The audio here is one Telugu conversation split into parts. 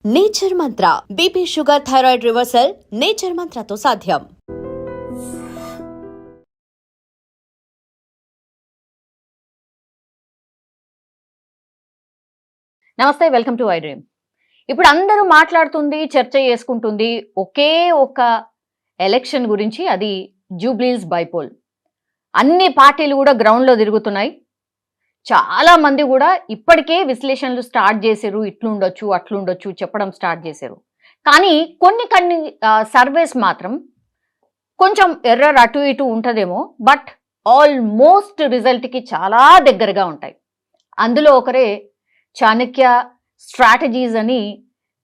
Nature Mantra BP sugar thyroid reversal nature మంత్రతో సాధ్యం. నమస్తే, వెల్కమ్ టు ఐ డ్రీమ్. ఇప్పుడు అందరూ మాట్లాడుతుంది, చర్చ చేసుకుంటుంది ఒకే ఒక ఎలక్షన్ గురించి, అది జూబ్లీహిల్స్ బైపోల్. అన్ని పార్టీలు కూడా గ్రౌండ్లో తిరుగుతున్నాయి. చాలా మంది కూడా ఇప్పటికే విశ్లేషణలు స్టార్ట్ చేశారు, ఇట్లుండొచ్చు అట్లుండొచ్చు చెప్పడం స్టార్ట్ చేశారు. కానీ కొన్ని సర్వేస్ మాత్రం కొంచెం ఎర్రర్ అటు ఇటు ఉంటుందేమో, బట్ ఆల్మోస్ట్ రిజల్ట్కి చాలా దగ్గరగా ఉంటాయి. అందులో ఒకరే చాణక్య స్ట్రాటజీస్ అని.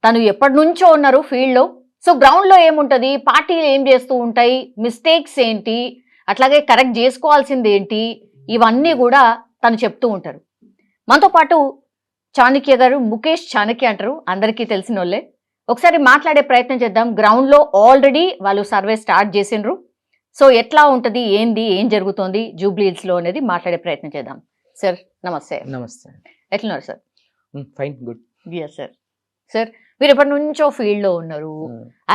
తను ఎప్పటి నుంచో ఉన్నారు ఫీల్డ్లో. సో గ్రౌండ్లో ఏముంటుంది, పార్టీలు ఏం చేస్తూ ఉంటాయి, మిస్టేక్స్ ఏంటి, అట్లాగే కరెక్ట్ చేసుకోవాల్సింది ఏంటి, ఇవన్నీ కూడా తను చెప్తూ ఉంటారు. మనతో పాటు చాణక్య గారు, ముఖేష్ చాణక్య అంటారు, అందరికీ తెలిసిన వాళ్ళే. ఒకసారి మాట్లాడే ప్రయత్నం చేద్దాం. గ్రౌండ్లో ఆల్రెడీ వాళ్ళు సర్వే స్టార్ట్ చేసిండ్రు. సో ఎట్లా ఉంటుంది, ఏంది, ఏం జరుగుతోంది జూబ్లీహిల్స్లో అనేది మాట్లాడే ప్రయత్నం చేద్దాం. సార్ నమస్తే. నమస్తే. ఎట్లున్నారు sir? Fine, good. Yes sir. Sir మీరు ఎప్పటి నుంచో ఫీల్డ్లో ఉన్నారు.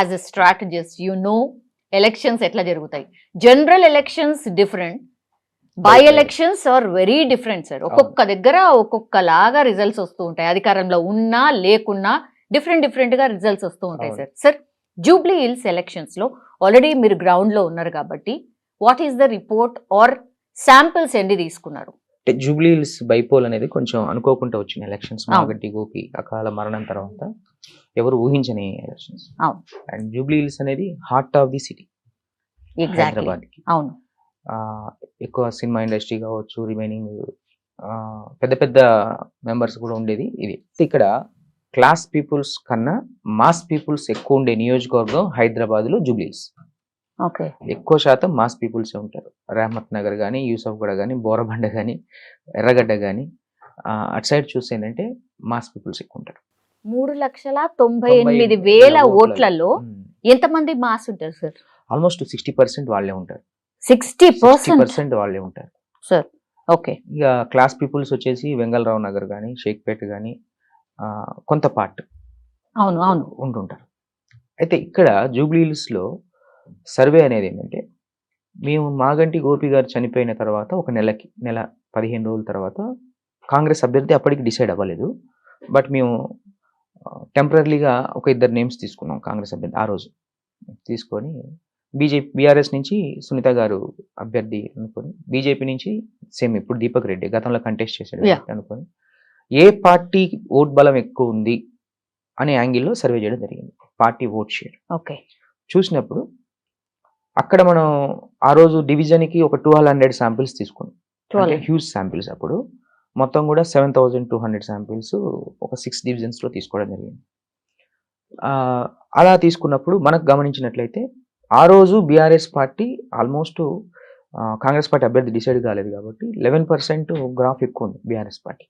As a strategist you know elections ఎట్లా జరుగుతాయి. General elections different, by elections are very different sir. ఒక్కొక్క దగ్గర ఒక్కొక్కలాగా రిజల్ట్స్ వస్తూ ఉంటాయి. అధికారంలో ఉన్నా లేకున్నా డిఫరెంట్ గా రిజల్ట్స్ వస్తూ ఉంటాయి సార్. సార్ జూబ్లీహిల్స్ ఎలక్షన్స్ లో ఆల్రెడీ మీరు గ్రౌండ్ లో ఉన్నారు కాబట్టి what is the report are samples ఎన్ని తీసుకున్నారు? జూబ్లీహిల్స్ బైపోల్ అనేది కొంచెం అనుకోకుండా వచ్చిన ఎలక్షన్స్. మాగంటి గోపి అకాల మరణం తర్వాత ఎవరు ఊహించని ఎలక్షన్స్. అండ్ జూబ్లీహిల్స్ అనేది heart of the city, Hyderabad కి. అవును. ఎక్కువ సినిమా ఇండస్ట్రీ కావచ్చు, రిమైనింగ్ పెద్ద పెద్ద మెంబర్స్ కూడా ఉండేది ఇది. ఇక్కడ క్లాస్ పీపుల్స్ కన్నా మాస్ పీపుల్స్ ఎక్కువ ఉండే నియోజకవర్గం హైదరాబాద్ లో జూబ్లీహిల్స్. ఎక్కువ శాతం మాస్ పీపుల్సే ఉంటారు. రహమత్ నగర్ కానీ, యూసఫ్గూడ కానీ, బోరబండ కానీ, ఎర్రగడ్డ కానీ అటు సైడ్ చూస్తే ఏంటంటే మాస్ పీపుల్స్ ఎక్కువ ఉంటారు. 3,98,000 ఓట్లలో ఎంతమంది మాస్ ఉంటారు సార్? ఆల్మోస్ట్ 60% వాళ్ళే ఉంటారు. 60% వాళ్ళే ఉంటారు సార్. ఓకే. ఇక క్లాస్ పీపుల్స్ వచ్చేసి వెంగళరావు నగర్ కానీ, షేక్పేట కానీ కొంత పార్ట్ అవును అవును ఉంటుంటారు. అయితే ఇక్కడ జూబ్లీహిల్స్ లో సర్వే అనేది ఏంటంటే, మేము మాగంటి గోపి గారు చనిపోయిన తర్వాత ఒక నెల 15 రోజుల తర్వాత కాంగ్రెస్ అభ్యర్థి అప్పటికి డిసైడ్ అవ్వలేదు. బట్ మేము టెంపరీగా ఒక 2 నేమ్స్ తీసుకున్నాం కాంగ్రెస్ అభ్యర్థి ఆ రోజు తీసుకొని. బీఆర్ఎస్ నుంచి సునీత గారు అభ్యర్థి అనుకొని, బీజేపీ నుంచి సేమ్ ఇప్పుడు దీపక్ రెడ్డి గతంలో కంటెస్ట్ చేశాడు అనుకొని, ఏ పార్టీ ఓట్ బలం ఎక్కువ ఉంది అనే యాంగిల్లో సర్వే చేయడం జరిగింది. పార్టీ ఓట్ షేర్ చూసినప్పుడు అక్కడ మనం ఆ రోజు డివిజన్కి ఒక 200 శాంపిల్స్ తీసుకున్నాం. అంటే హ్యూజ్ శాంపిల్స్. అప్పుడు మొత్తం కూడా 7,200 శాంపిల్స్ ఒక 6 డివిజన్స్లో తీసుకోవడం జరిగింది. అలా తీసుకున్నప్పుడు మనకు గమనించినట్లయితే ఆ రోజు BRS party almost Congress party అభ్యర్థి డిసైడ్ కాలేదు కాబట్టి 11% గ్రాఫ్ ఎక్కువ ఉంది బీఆర్ఎస్ పార్టీ.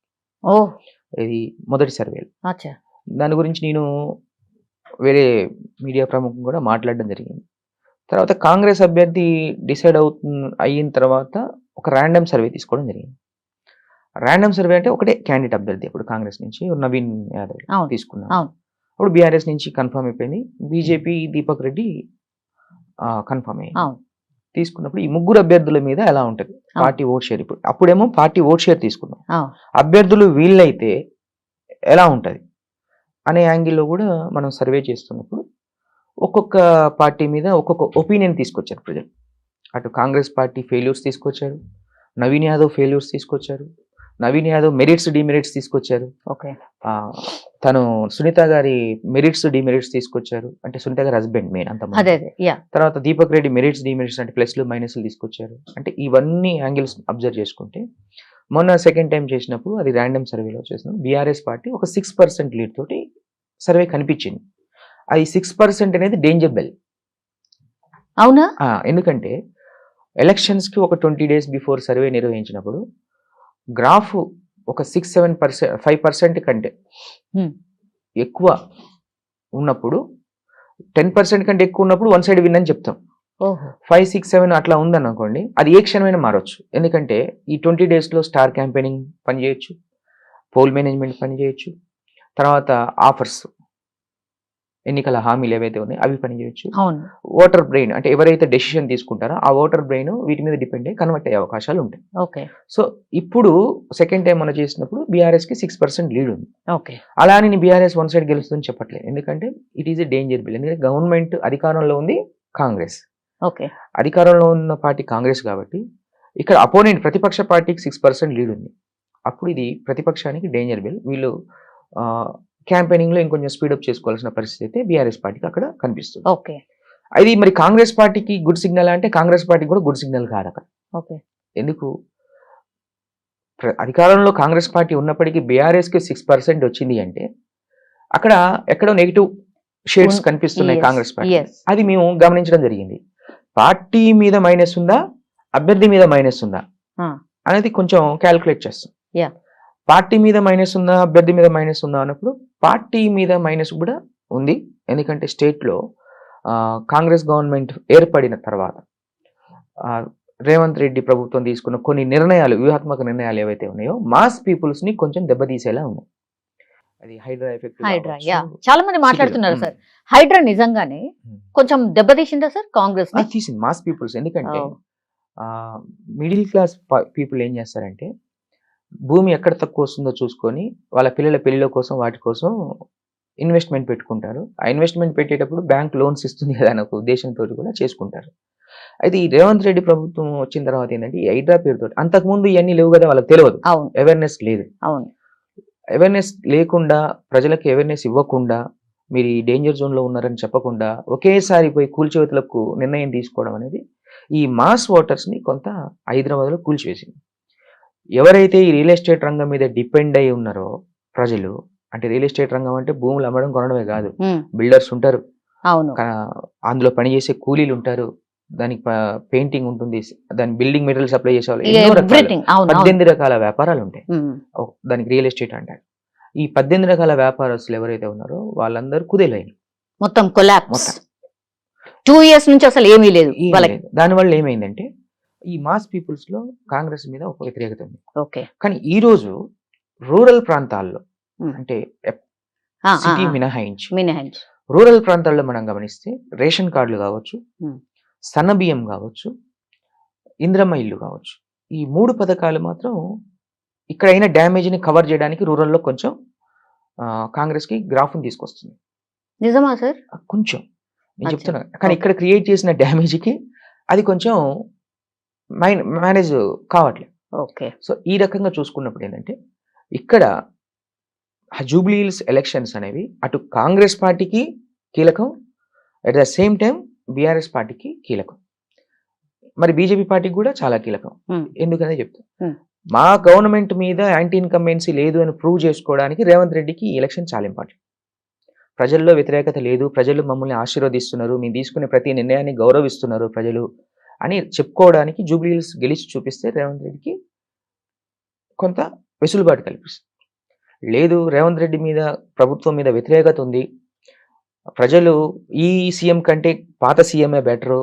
ఇది మొదటి సర్వేలు. దాని గురించి నేను వేరే మీడియా ప్రముఖం కూడా మాట్లాడడం జరిగింది. తర్వాత కాంగ్రెస్ అభ్యర్థి డిసైడ్ అయిన తర్వాత ఒక ర్యాండమ్ సర్వే తీసుకోవడం జరిగింది. ర్యాండమ్ సర్వే అంటే ఒకటే క్యాండిడేట్ అభ్యర్థి. అప్పుడు కాంగ్రెస్ నుంచి నవీన్ యాదవ్ తీసుకున్నాం. అప్పుడు బీఆర్ఎస్ నుంచి కన్ఫర్మ్ అయిపోయింది. బీజేపీ దీపక్ రెడ్డి కన్ఫర్మ్ అయ్యింది. తీసుకున్నప్పుడు ఈ ముగ్గురు అభ్యర్థుల మీద ఎలా ఉంటుంది పార్టీ ఓట్ షేర్. ఇప్పుడు అప్పుడేమో పార్టీ ఓట్ షేర్ తీసుకున్నాం, అభ్యర్థులు వీళ్ళైతే ఎలా ఉంటుంది అనే యాంగిల్లో కూడా మనం సర్వే చేస్తున్నప్పుడు ఒక్కొక్క పార్టీ మీద ఒక్కొక్క ఒపీనియన్ తీసుకొచ్చారు ప్రజలు. అటు కాంగ్రెస్ పార్టీ ఫెయిల్యూర్స్ తీసుకొచ్చారు, నవీన్ యాదవ్ ఫెయిల్యూర్స్ తీసుకొచ్చారు, నవీన్ యాదవ్ మెరిట్స్ డిమెరిట్స్ తీసుకొచ్చారు, తను సునీత గారి మెరిట్స్ డిమెరిట్స్ తీసుకొచ్చారు. అంటే సునీత గారి హస్బెండ్ మెయిన్ అంత. తర్వాత దీపక్ రెడ్డి మెరిట్స్ డిమెరిట్స్ అంటే ప్లస్లు మైనస్లు తీసుకొచ్చారు. అంటే ఇవన్నీ యాంగిల్స్ అబ్జర్వ్ చేసుకుంటే మొన్న సెకండ్ టైం చేసినప్పుడు అది ర్యాండమ్ సర్వేలో చేసినాం. బీఆర్ఎస్ పార్టీ ఒక 6% లీడ్ తోటి సర్వే కనిపించింది. అది 6% అనేది డేంజర్ బెల్. అవునా? ఎందుకంటే ఎలక్షన్స్ కి ఒక 20 days బిఫోర్ సర్వే నిర్వహించినప్పుడు గ్రాఫ్ ఒక 5% కంటే ఎక్కువ ఉన్నప్పుడు, 10% కంటే ఎక్కువ ఉన్నప్పుడు వన్ సైడ్ విన్ అని చెప్తాం. 5, 6, 7 అట్లా ఉందని అనుకోండి, అది ఏ క్షణమైనా మారచ్చు. ఎందుకంటే ఈ 20 days లో స్టార్ క్యాంపెయినింగ్ పనిచేయచ్చు, పోల్ మేనేజ్మెంట్ పనిచేయచ్చు, తర్వాత ఆఫర్స్ ఎన్నికల హామీలు ఏవైతే ఉన్నాయో అవి పనిచేయచ్చు. అవును. ఓటర్ బ్రెయిన్ అంటే ఎవరైతే డెసిషన్ తీసుకుంటారో ఆ ఓటర్ బ్రెయిన్ వీటి మీద డిపెండ్ అయ్యి కన్వర్ట్ అయ్యే అవకాశాలు ఉంటాయి. ఓకే. సో ఇప్పుడు సెకండ్ టైం మనం చేసినప్పుడు బీఆర్ఎస్కి 6% లీడ్ ఉంది. ఓకే. అలా అని బీఆర్ఎస్ వన్ సైడ్ గెలుస్తుందని చెప్పట్లేదు. ఎందుకంటే it is a danger bill. ఎందుకంటే గవర్నమెంట్ అధికారంలో ఉంది కాంగ్రెస్, ఓకే. అధికారంలో ఉన్న పార్టీ కాంగ్రెస్ కాబట్టి ఇక్కడ అపోనెంట్ ప్రతిపక్ష పార్టీకి 6% లీడ్ ఉంది. అప్పుడు ఇది ప్రతిపక్షానికి డేంజర్ బిల్. వీళ్ళు క్యాంపెయినింగ్ లో ఇంకొంచెం స్పీడప్ చేసుకోవాల్సిన పరిస్థితి అయితే బీఆర్ఎస్ పార్టీకి అక్కడ కనిపిస్తుంది. ఓకే. అది మరి కాంగ్రెస్ పార్టీకి గుడ్ సిగ్నల్ అంటే కాంగ్రెస్ పార్టీకి కూడా గుడ్ సిగ్నల్ కాదు అక్కడ. ఓకే. ఎందుకు అధికారంలో కాంగ్రెస్ పార్టీ ఉన్నప్పటికీ బీఆర్ఎస్ కి 6% వచ్చింది అంటే అక్కడ ఎక్కడో నెగిటివ్ షేడ్స్ కనిపిస్తున్నాయి కాంగ్రెస్ పార్టీ. అది మేము గమనించడం జరిగింది. పార్టీ మీద మైనస్ ఉందా, అభ్యర్థి మీద మైనస్ ఉందా అనేది కొంచెం క్యాల్కులేట్ చేస్తాం. పార్టీ మీద మైనస్ ఉందా, అభ్యర్థి మీద మైనస్ ఉందా అన్నప్పుడు పార్టీ మీద మైనస్ కూడా ఉంది. ఎందుకంటే స్టేట్లో కాంగ్రెస్ గవర్నమెంట్ ఏర్పడిన తర్వాత రేవంత్ రెడ్డి ప్రభుత్వం తీసుకున్న కొన్ని నిర్ణయాలు, వ్యూహాత్మక నిర్ణయాలు ఏవైతే ఉన్నాయో మాస్ పీపుల్స్ ని కొంచెం దెబ్బతీసేలా ఉన్నాయి. అది హైడ్రా ఎఫెక్ట్. హైడ్రా చాలా మంది మాట్లాడుతున్నారు సార్. హైడ్రా నిజంగానే కొంచెం దెబ్బతీసిందా సార్ కాంగ్రెస్? తీసింది మాస్ పీపుల్స్. ఎందుకంటే మిడిల్ క్లాస్ పీపుల్ ఏం చేస్తారంటే భూమి ఎక్కడ తక్కువ వస్తుందో చూసుకొని వాళ్ళ పిల్లల పెళ్లిల కోసం వాటి కోసం ఇన్వెస్ట్మెంట్ పెట్టుకుంటారు. ఆ ఇన్వెస్ట్మెంట్ పెట్టేటప్పుడు బ్యాంక్ లోన్స్ ఇస్తుంది కదా అనే ఒక ఉద్దేశంతో కూడా చేసుకుంటారు. అయితే ఈ రేవంత్ రెడ్డి ప్రభుత్వం వచ్చిన తర్వాత ఏంటంటే ఈ హైడ్రా పేరుతో, అంతకుముందు ఇవన్నీ లేవు కదా, వాళ్ళకి తెలియదు, అవేర్నెస్ లేదు. అవేర్నెస్ లేకుండా ప్రజలకు అవేర్నెస్ ఇవ్వకుండా మీరు ఈ డేంజర్ జోన్ లో ఉన్నారని చెప్పకుండా ఒకేసారి పోయి కూల్చివేతలకు నిర్ణయం తీసుకోవడం అనేది ఈ మాస్ ఓటర్స్ ని కొంత హైదరాబాద్ లో కూల్చివేసింది. ఎవరైతే ఈ రియల్ ఎస్టేట్ రంగం మీద డిపెండ్ అయి ఉన్నారో ప్రజలు, అంటే రియల్ ఎస్టేట్ రంగం అంటే భూములు అమ్మడం కొనడమే కాదు, బిల్డర్స్ ఉంటారు, అందులో పనిచేసే కూలీలు ఉంటారు, దానికి పెయింటింగ్ ఉంటుంది, దాని బిల్డింగ్ మెటీరియల్ సప్లై చేసే వాళ్ళు, 18 రకాల వ్యాపారాలు ఉంటాయి దానికి రియల్ ఎస్టేట్ అంటారు. ఈ 18 రకాల వ్యాపారస్తులు ఎవరైతే ఉన్నారో వాళ్ళందరూ కుదేలైన మొత్తం కొలాప్స్. 2 years నుంచి అసలు ఏమీ లేదు. దానివల్ల ఏమైందంటే ఈ మాస్ పీపుల్స్ లో కాంగ్రెస్ మీద ఒక వ్యతిరేకత ఉంది. కానీ ఈ రోజు రూరల్ ప్రాంతాల్లో, అంటే సిటీ మినహాయించి రూరల్ ప్రాంతాల్లో మనం గమనిస్తే రేషన్ కార్డులు కావచ్చు, సన్న బియ్యం కావచ్చు, ఇంద్రమ్మ ఇల్లు కావచ్చు, ఈ 3 పథకాలు మాత్రం ఇక్కడ అయిన డ్యామేజ్ ని కవర్ చేయడానికి రూరల్లో కొంచెం కాంగ్రెస్ కి గ్రాఫ్ తీసుకొస్తుంది. నిజమా సార్? కొంచెం నేను చెప్తున్నా. కానీ ఇక్కడ క్రియేట్ చేసిన డ్యామేజ్ కి అది కొంచెం మేనేజ్ కావట్లేదు. సో ఈ రకంగా చూసుకున్నప్పుడు ఏంటంటే ఇక్కడ జూబ్లీ హిల్స్ ఎలక్షన్స్ అనేవి అటు కాంగ్రెస్ పార్టీకి కీలకం, at the same time BRS పార్టీకి కీలకం, మరి బీజేపీ పార్టీకి కూడా చాలా కీలకం. ఎందుకనే చెప్తాను, మా గవర్నమెంట్ మీద యాంటీ ఇన్కంబెన్సీ లేదు అని ప్రూవ్ చేసుకోవడానికి రేవంత్ రెడ్డికి ఈ ఎలక్షన్ చాలా ఇంపార్టెంట్. ప్రజల్లో వ్యతిరేకత లేదు, ప్రజలు మమ్మల్ని ఆశీర్వదిస్తున్నారు, మేము తీసుకునే ప్రతి నిర్ణయాన్ని గౌరవిస్తున్నారు ప్రజలు అని చెప్పుకోవడానికి జూబ్లీ హిల్స్ గెలిచి చూపిస్తే రేవంత్ రెడ్డికి కొంత వెసులుబాటు కల్పిస్తుంది. లేదు రేవంత్ రెడ్డి మీద, ప్రభుత్వం మీద వ్యతిరేకత ఉంది, ప్రజలు ఈ సీఎం కంటే పాత సీఎంఏ బెటరు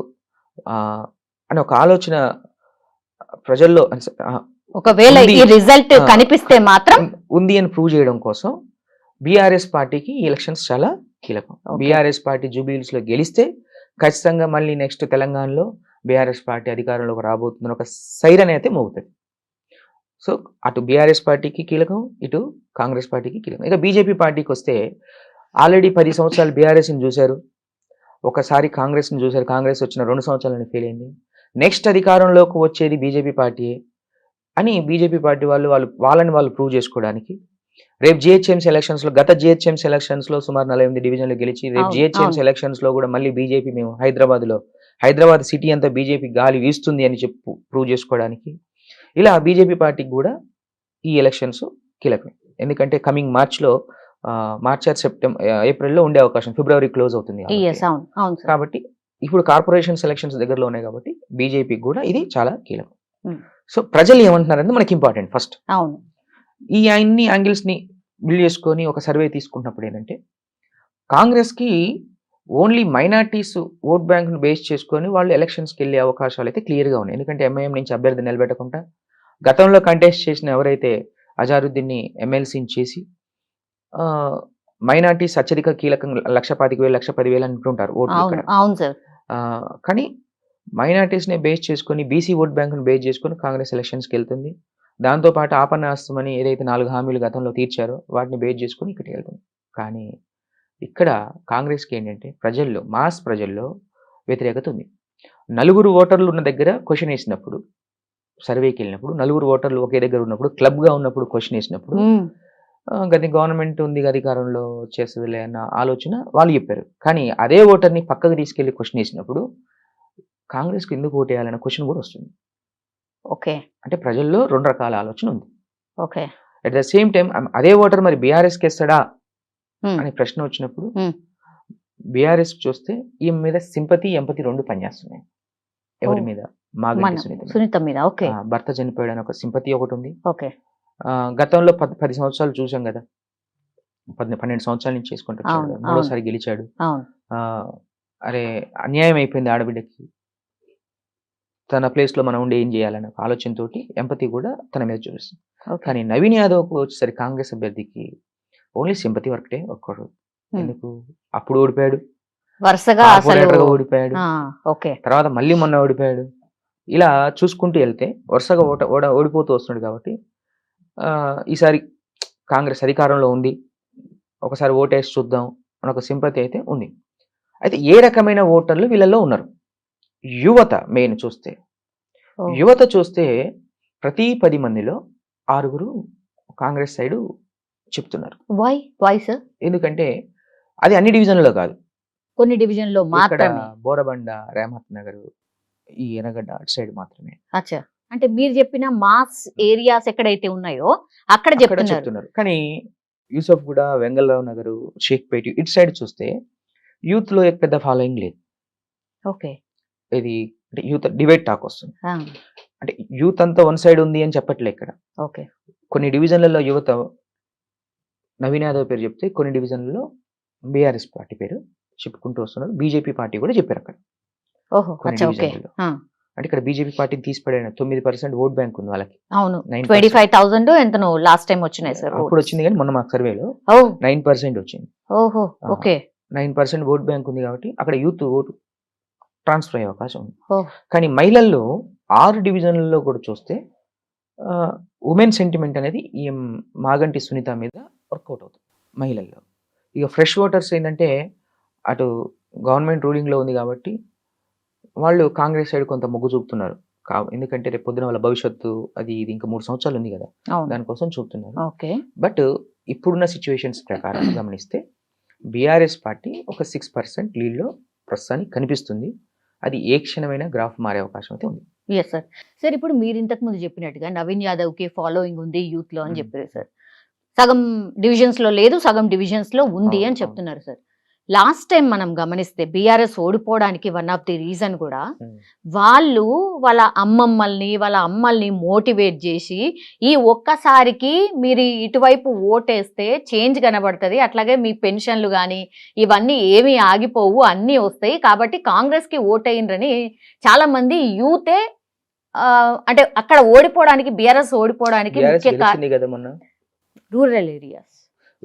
అని ఒక ఆలోచన ప్రజల్లో ఒకవేళ ఈ రిజల్ట్ కనిపిస్తే మాత్రం ఉంది అని ప్రూవ్ చేయడం కోసం బీఆర్ఎస్ పార్టీకి ఈ ఎలక్షన్స్ చాలా కీలకం. బీఆర్ఎస్ పార్టీ జూబ్లీ హిల్స్ లో గెలిస్తే ఖచ్చితంగా మళ్ళీ నెక్స్ట్ తెలంగాణలో బీఆర్ఎస్ పార్టీ అధికారంలోకి రాబోతుందని ఒక సైరన్ అయితే మోగుతుంది. సో అటు బీఆర్ఎస్ పార్టీకి కీలకం, ఇటు కాంగ్రెస్ పార్టీకి కీలకం. ఇక బీజేపీ పార్టీకి వస్తే ఆల్రెడీ 10 సంవత్సరాలు బీఆర్ఎస్ని చూశారు, ఒకసారి కాంగ్రెస్ని చూశారు, కాంగ్రెస్ వచ్చిన 2 సంవత్సరాలని ఫెయిల్ అయింది, నెక్స్ట్ అధికారంలోకి వచ్చేది బీజేపీ పార్టీయే అని బీజేపీ పార్టీ వాళ్ళని వాళ్ళు ప్రూవ్ చేసుకోవడానికి రేపు జిహెచ్ఎంసీ ఎలక్షన్స్ లో, గత జిహెచ్ఎంసీ ఎలక్షన్స్ లో సుమారు 48 డివిజన్లు గెలిచి రేపు జిహెచ్ఎంసీ ఎలక్షన్స్ లో కూడా మళ్ళీ బీజేపీ, మేము హైదరాబాద్ సిటీ అంతా బీజేపీ గాలి వీస్తుంది అని ప్రూవ్ చేసుకోవడానికి, ఇలా బీజేపీ పార్టీకి కూడా ఈ ఎలక్షన్స్ కీలకం. ఎందుకంటే కమింగ్ మార్చ్ ఏప్రిల్లో ఉండే అవకాశం, ఫిబ్రవరి క్లోజ్ అవుతుంది కాబట్టి ఇప్పుడు కార్పొరేషన్ ఎలక్షన్స్ దగ్గరలో ఉన్నాయి కాబట్టి బీజేపీకి కూడా ఇది చాలా కీలకం. సో ప్రజలు ఏమంటున్నారంటే మనకి ఇంపార్టెంట్. ఫస్ట్ ఈ అన్ని యాంగిల్స్ ని బిల్డ్ చేసుకొని ఒక సర్వే తీసుకున్నప్పుడు ఏంటంటే కాంగ్రెస్ కి ఓన్లీ మైనార్టీస్ ఓట్ బ్యాంక్ ను బేస్ చేసుకొని వాళ్ళు ఎలక్షన్స్కి వెళ్ళే అవకాశాలు అయితే క్లియర్ గా ఉన్నాయి. ఎందుకంటే ఎంఐఎం నుంచి అభ్యర్థి నిలబెట్టకుండా గతంలో కంటెస్ట్ చేసిన ఎవరైతే అజారుద్దీన్ని ఎమ్మెల్సీని చేసి మైనార్టీస్ అత్యధిక కీలకం 1,25,000 1,10,000 అంటుంటారు ఓట్లు అవును ఇక్కడ. అవును సార్. కానీ మైనార్టీస్ ని బేస్ చేసుకొని బీసీ ఓట్ బ్యాంక్ ని బేస్ చేసుకొని కాంగ్రెస్ ఎలక్షన్స్ కి వెళ్తుంది. దాంతో పాటు ఆపన్నాస్తమని ఏదైతే 4 హామీలు గతంలో తీర్చారో వాటిని బేస్ చేసుకొని ఇక్కడికి వెళ్తుంది. కానీ ఇక్కడ కాంగ్రెస్కి ఏంటంటే మాస్ ప్రజల్లో వ్యతిరేకత ఉంది. 4 ఓటర్లు ఉన్న దగ్గర క్వశ్చన్ వేసినప్పుడు, సర్వేకి వెళ్ళినప్పుడు 4 ఓటర్లు ఒకే దగ్గర ఉన్నప్పుడు, క్లబ్ గా ఉన్నప్పుడు క్వశ్చన్ వేసినప్పుడు గది గవర్నమెంట్ ఉంది అధికారంలో చేస్తుందిలే అన్న ఆలోచన వాళ్ళు చెప్పారు. కానీ అదే ఓటర్ని పక్కకు తీసుకెళ్లి క్వశ్చన్ వేసినప్పుడు కాంగ్రెస్కి ఎందుకు ఓటేయాలన్న క్వశ్చన్ కూడా వస్తుంది. ఓకే. అంటే ప్రజల్లో 2 రకాల ఆలోచన ఉంది. Okay. At the same time అదే ఓటర్ మరి బీఆర్ఎస్కి వేస్తాడా అనే ప్రశ్న వచ్చినప్పుడు బీఆర్ఎస్ చూస్తే ఈమె మీద సింపతి ఎంపతి 2 పనిచేస్తున్నాయి. ఎవరి మీద? మాగంటి సునీత మీద. ఓకే. భర్త చనిపోయాడు అని ఒక సింపతి ఒకటి ఉంది. ఓకే. గతంలో 10 సంవత్సరాలు చూసాం కదా, 12 సంవత్సరాల నుంచి చేసుకుంటూ మూడోసారి గెలిచాడు. అరే అన్యాయం అయిపోయింది ఆడబిడ్డకి, తన ప్లేస్ లో మనం ఉండి ఏం చేయాలనే ఆలోచనతో ఎంపతి కూడా తన మీద చూపిస్తుంది. కానీ నవీన్ యాదవ్ వచ్చేసరి కాంగ్రెస్ అభ్యర్థికి ఓన్లీ సింపతి వర్క్టే ఒక్కడు. ఎందుకు? అప్పుడు ఓడిపోయాడు, వరుసగా ఓడిపోయాడు, తర్వాత మళ్ళీ మొన్న ఓడిపోయాడు. ఇలా చూసుకుంటూ వెళ్తే వరుసగా ఓడిపోతూ వస్తున్నాడు. కాబట్టి ఈసారి కాంగ్రెస్ అధికారంలో ఉంది, ఒకసారి ఓటేసి చూద్దాం అని ఒక సింపతి అయితే ఉంది. అయితే ఏ రకమైన ఓటర్లు వీళ్ళల్లో ఉన్నారు? యువత మెయిన్ చూస్తే, యువత చూస్తే ప్రతి 10 మందిలో 6 కాంగ్రెస్ సైడ్ చెప్తున్నారు. Why sir? ఎందుకంటే అది అన్ని డివిజన్లలో కాదు, కొన్ని డివిజన్లో మాత్రమే. బోరబండ, రేమత్ నగర్, ఈ ఎనగడ్డ అటు సైడ్ మాత్రమే. అచ్చా, అంటే మీరు చెప్పిన మాస్ ఏరియాస్ ఎక్కడైతే ఉన్నాయో అక్కడ చెప్తున్నారు. కానీ యూసఫ్ కూడా, వెంగళరావు నగర్, షేక్పేట ఇటు సైడ్ చూస్తే యూత్ లో పెద్ద ఫాలోయింగ్ లేదు. ఓకే. ఇది అంటే యూత్ డిబేట్ టాక్ వస్తుంది. అంటే యూత్ అంతా 1 సైడ్ ఉంది అని చెప్పట్లే ఇక్కడ. ఓకే. కొన్ని డివిజన్లలో యువత నవీన్ యాదవ్ పేరు చెప్తే, కొన్ని డివిజన్లలో బీఆర్ఎస్ పార్టీ పేరు చెప్పుకుంటూ వస్తున్నారు. బీజేపీ పార్టీ కూడా చెప్పారు అక్కడ. అంటే ఇక్కడ బీజేపీ పార్టీని తీసిపడిన 9% ఓట్ బ్యాంక్ ఉంది వాళ్ళకి. అవును, 25,000 ఎంతనో లాస్ట్ టైం వచ్చినాయి సార్. అప్పుడు వచ్చింది, కానీ మొన్న మాకు సర్వేలో 9% వచ్చింది. ఓహో, ఓకే. 9% ఓట్ బ్యాంక్ ఉంది కాబట్టి అక్కడ యూత్ ఓటు ట్రాన్స్ఫర్ అయ్యే అవకాశం ఉంది. కానీ మహిళల్లో 6 డివిజన్లలో కూడా చూస్తే ఉమెన్ సెంటిమెంట్ అనేది ఈ మాగంటి సునీత మీద వర్కౌట్ అవుతుంది మహిళల్లో. ఇక ఫ్రెష్ ఓటర్స్ ఏంటంటే అటు గవర్నమెంట్ రూలింగ్లో ఉంది కాబట్టి వాళ్ళు కాంగ్రెస్ సైడ్ కొంత మొగ్గు చూపుతున్నారు. ఎందుకంటే రేపు పొద్దున వాళ్ళ భవిష్యత్తు అది ఇది ఇంకా 3 సంవత్సరాలు ఉంది కదా, దానికోసం చూపుతున్నారు. బట్ ఇప్పుడున్న సిచ్యువేషన్స్ ప్రకారం గమనిస్తే బీఆర్ఎస్ పార్టీ ఒక 6% లీడ్లో ప్రస్తుతానికి కనిపిస్తుంది. అది ఏ క్షణమైనా గ్రాఫ్ మారే అవకాశం అయితే ఉంది. Yes sir. సార్, ఇప్పుడు మీరు ఇంతకు ముందు చెప్పినట్టుగా నవీన్ యాదవ్ కి ఫాలోయింగ్ ఉంది యూత్ లో అని చెప్పారు సార్. సగం డివిజన్స్ లో లేదు, సగం డివిజన్స్ లో ఉంది అని చెప్తున్నారు సార్. లాస్ట్ టైం మనం గమనిస్తే బీఆర్ఎస్ ఓడిపోవడానికి వన్ ఆఫ్ ది రీజన్ కూడా వాళ్ళు వాళ్ళ అమ్మల్ని మోటివేట్ చేసి ఈ ఒక్కసారికి మీరు ఇటువైపు ఓటేస్తే చేంజ్ కనబడుతుంది, అట్లాగే మీ పెన్షన్లు కానీ ఇవన్నీ ఏమీ ఆగిపోవు, అన్నీ వస్తాయి, కాబట్టి కాంగ్రెస్కి ఓటేయండ్రని చాలా మంది యూతే అంటే అక్కడ ఓడిపోవడానికి, బీఆర్ఎస్ ఓడిపోవడానికి ముఖ్య కారణం రూరల్ ఏరియాస్.